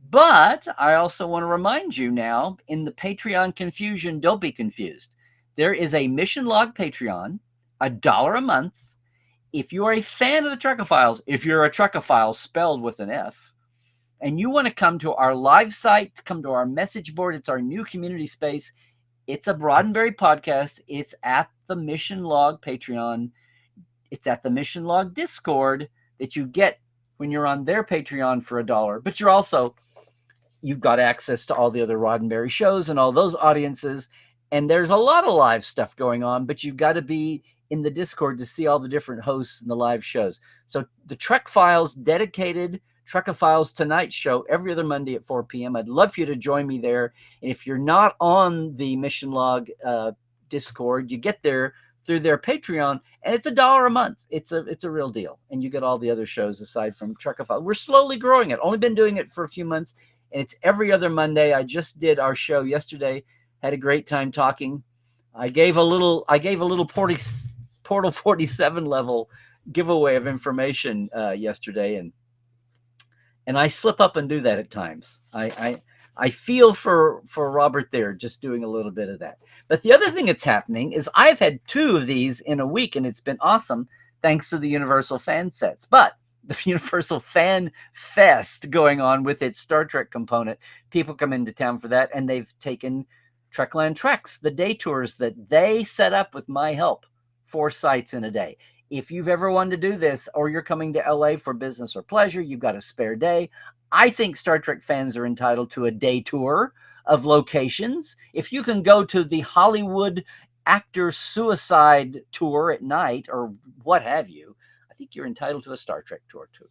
But I also want to remind you now, in the Patreon confusion, don't be confused. There is a Mission Log Patreon, $1 a month. If you are a fan of the Trekophiles, if you're a Trekоphile spelled with an F, and you want to come to our live site, come to our message board, it's our new community space. It's a Broadenberry podcast. It's at the Mission Log Patreon. It's at the Mission Log Discord that you get when you're on their Patreon for $1. But you've got access to all the other Roddenberry shows and all those audiences. And there's a lot of live stuff going on, but you've got to be in the Discord to see all the different hosts and the live shows. So the Trek Files dedicated Trekophiles Tonight show every other Monday at 4 p.m. I'd love for you to join me there. And if you're not on the Mission Log Discord, you get there through their Patreon, and it's $1 a month. It's a real deal. And you get all the other shows aside from Trekophiles. We're slowly growing it. Only been doing it for a few months, and it's every other Monday. I just did our show yesterday. Had a great time talking. I gave a little Portal 47 level giveaway of information yesterday, and I slip up and do that at times. I feel for Robert there, just doing a little bit of that. But the other thing that's happening is I've had 2 of these in a week, and it's been awesome thanks to the Universal Fan Sets. But the Universal Fan Fest going on with its Star Trek component, people come into town for that, and they've taken Trekland Treks, the day tours that they set up with my help, 4 sites in a day. If you've ever wanted to do this, or you're coming to LA for business or pleasure, you've got a spare day, I think Star Trek fans are entitled to a day tour of locations. If you can go to the Hollywood actor suicide tour at night or what have you, I think you're entitled to a Star Trek tour too.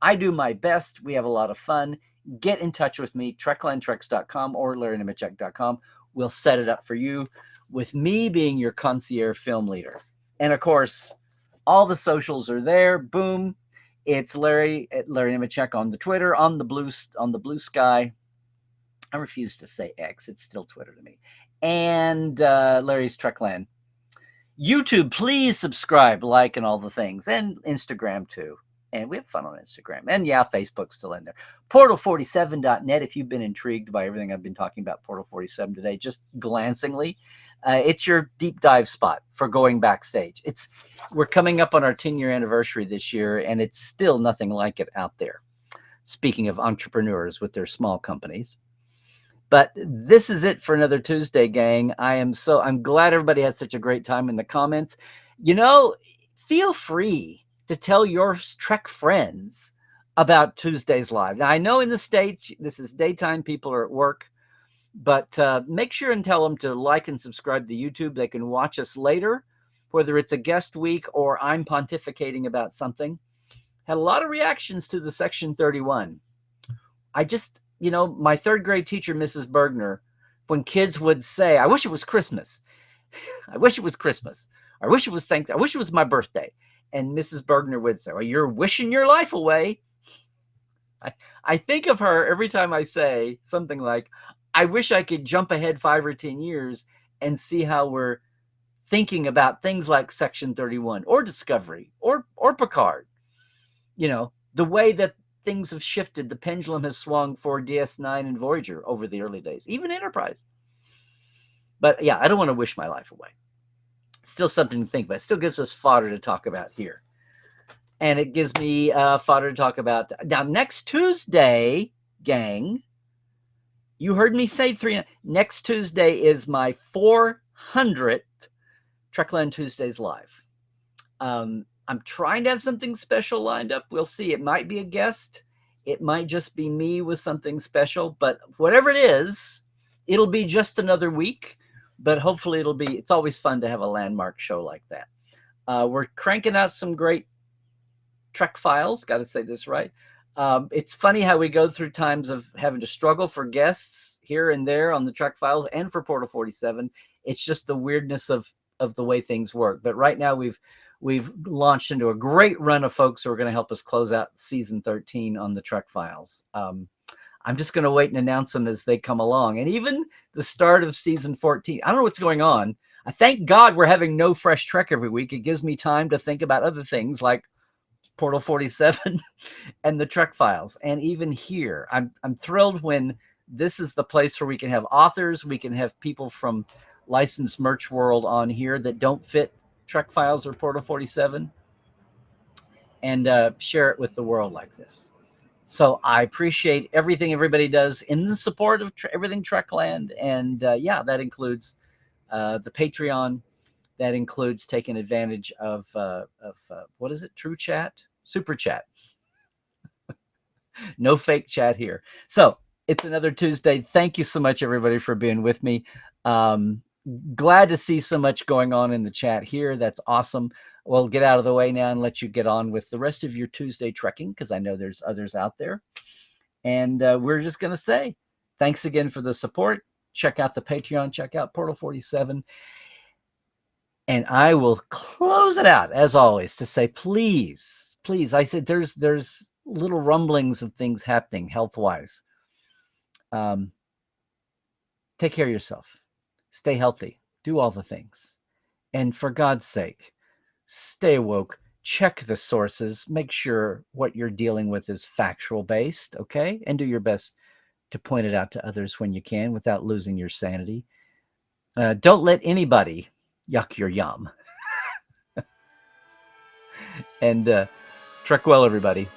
I do my best. We have a lot of fun. Get in touch with me, treklandtreks.com or LarryNemecek.com. We'll set it up for you with me being your concierge film leader. And of course, all the socials are there. Boom. It's Larry at Larry Nemecek on the Twitter, on the blue sky. I refuse to say X. It's still Twitter to me. And Larry's Trekland. YouTube, please subscribe, like, and all the things. And Instagram too. And we have fun on Instagram. And yeah, Facebook's still in there. Portal47.net, if you've been intrigued by everything I've been talking about Portal 47 today, just glancingly, it's your deep dive spot for going backstage. We're coming up on our 10-year anniversary this year, and it's still nothing like it out there. Speaking of entrepreneurs with their small companies. But this is it for another Tuesday, gang. I'm glad everybody had such a great time in the comments. Feel free to tell your Trek friends about Tuesday's Live. Now, I know in the States, this is daytime, people are at work, but make sure and tell them to like and subscribe to YouTube. They can watch us later, whether it's a guest week or I'm pontificating about something. Had a lot of reactions to the Section 31. My third grade teacher, Mrs. Bergner, when kids would say, I wish it was Christmas. I wish it was Christmas. I wish it was Thanksgiving. I wish it was my birthday. And Mrs. Bergner would say, well, you're wishing your life away. I think of her every time I say something like, I wish I could jump ahead 5 or 10 years and see how we're thinking about things like Section 31 or Discovery or Picard. The way that things have shifted, the pendulum has swung for DS9 and Voyager over the early days, even Enterprise. But yeah, I don't want to wish my life away. It's still something to think about. It still gives us fodder to talk about here. And it gives me fodder to talk about. Now, next Tuesday, gang, you heard me say next Tuesday is my 400th Trekland Tuesdays Live. I'm trying to have something special lined up. We'll see. It might be a guest. It might just be me with something special. But whatever it is, it'll be just another week. But hopefully it's always fun to have a landmark show like that. We're cranking out some great Trek files. Got to say this right. It's funny how we go through times of having to struggle for guests here and there on the Trek files and for Portal 47. It's just the weirdness of the way things work. But right now we've launched into a great run of folks who are going to help us close out season 13 on the Trek files. I'm just going to wait and announce them as they come along. And even the start of season 14, I don't know what's going on. I thank God we're having no fresh Trek every week. It gives me time to think about other things like Portal 47 and the Trek files. And even here, I'm thrilled when this is the place where we can have authors, we can have people from licensed merch world on here that don't fit Trek files or Portal 47 and share it with the world like this. So I appreciate everything everybody does in the support of everything Trekland. And that includes the Patreon. That includes taking advantage of what is it? True Chat? Super Chat. No fake chat here. So it's another Tuesday. Thank you so much, everybody, for being with me. Glad to see so much going on in the chat here. That's awesome. We'll get out of the way now and let you get on with the rest of your Tuesday trekking, because I know there's others out there. And we're just going to say thanks again for the support. Check out the Patreon. Check out Portal 47. And I will close it out, as always, to say, please, I said there's little rumblings of things happening health-wise. Take care of yourself. Stay healthy. Do all the things. And for God's sake, stay woke. Check the sources. Make sure what you're dealing with is factual based, okay? And do your best to point it out to others when you can without losing your sanity. Don't let anybody yuck your yum. And trek well, everybody.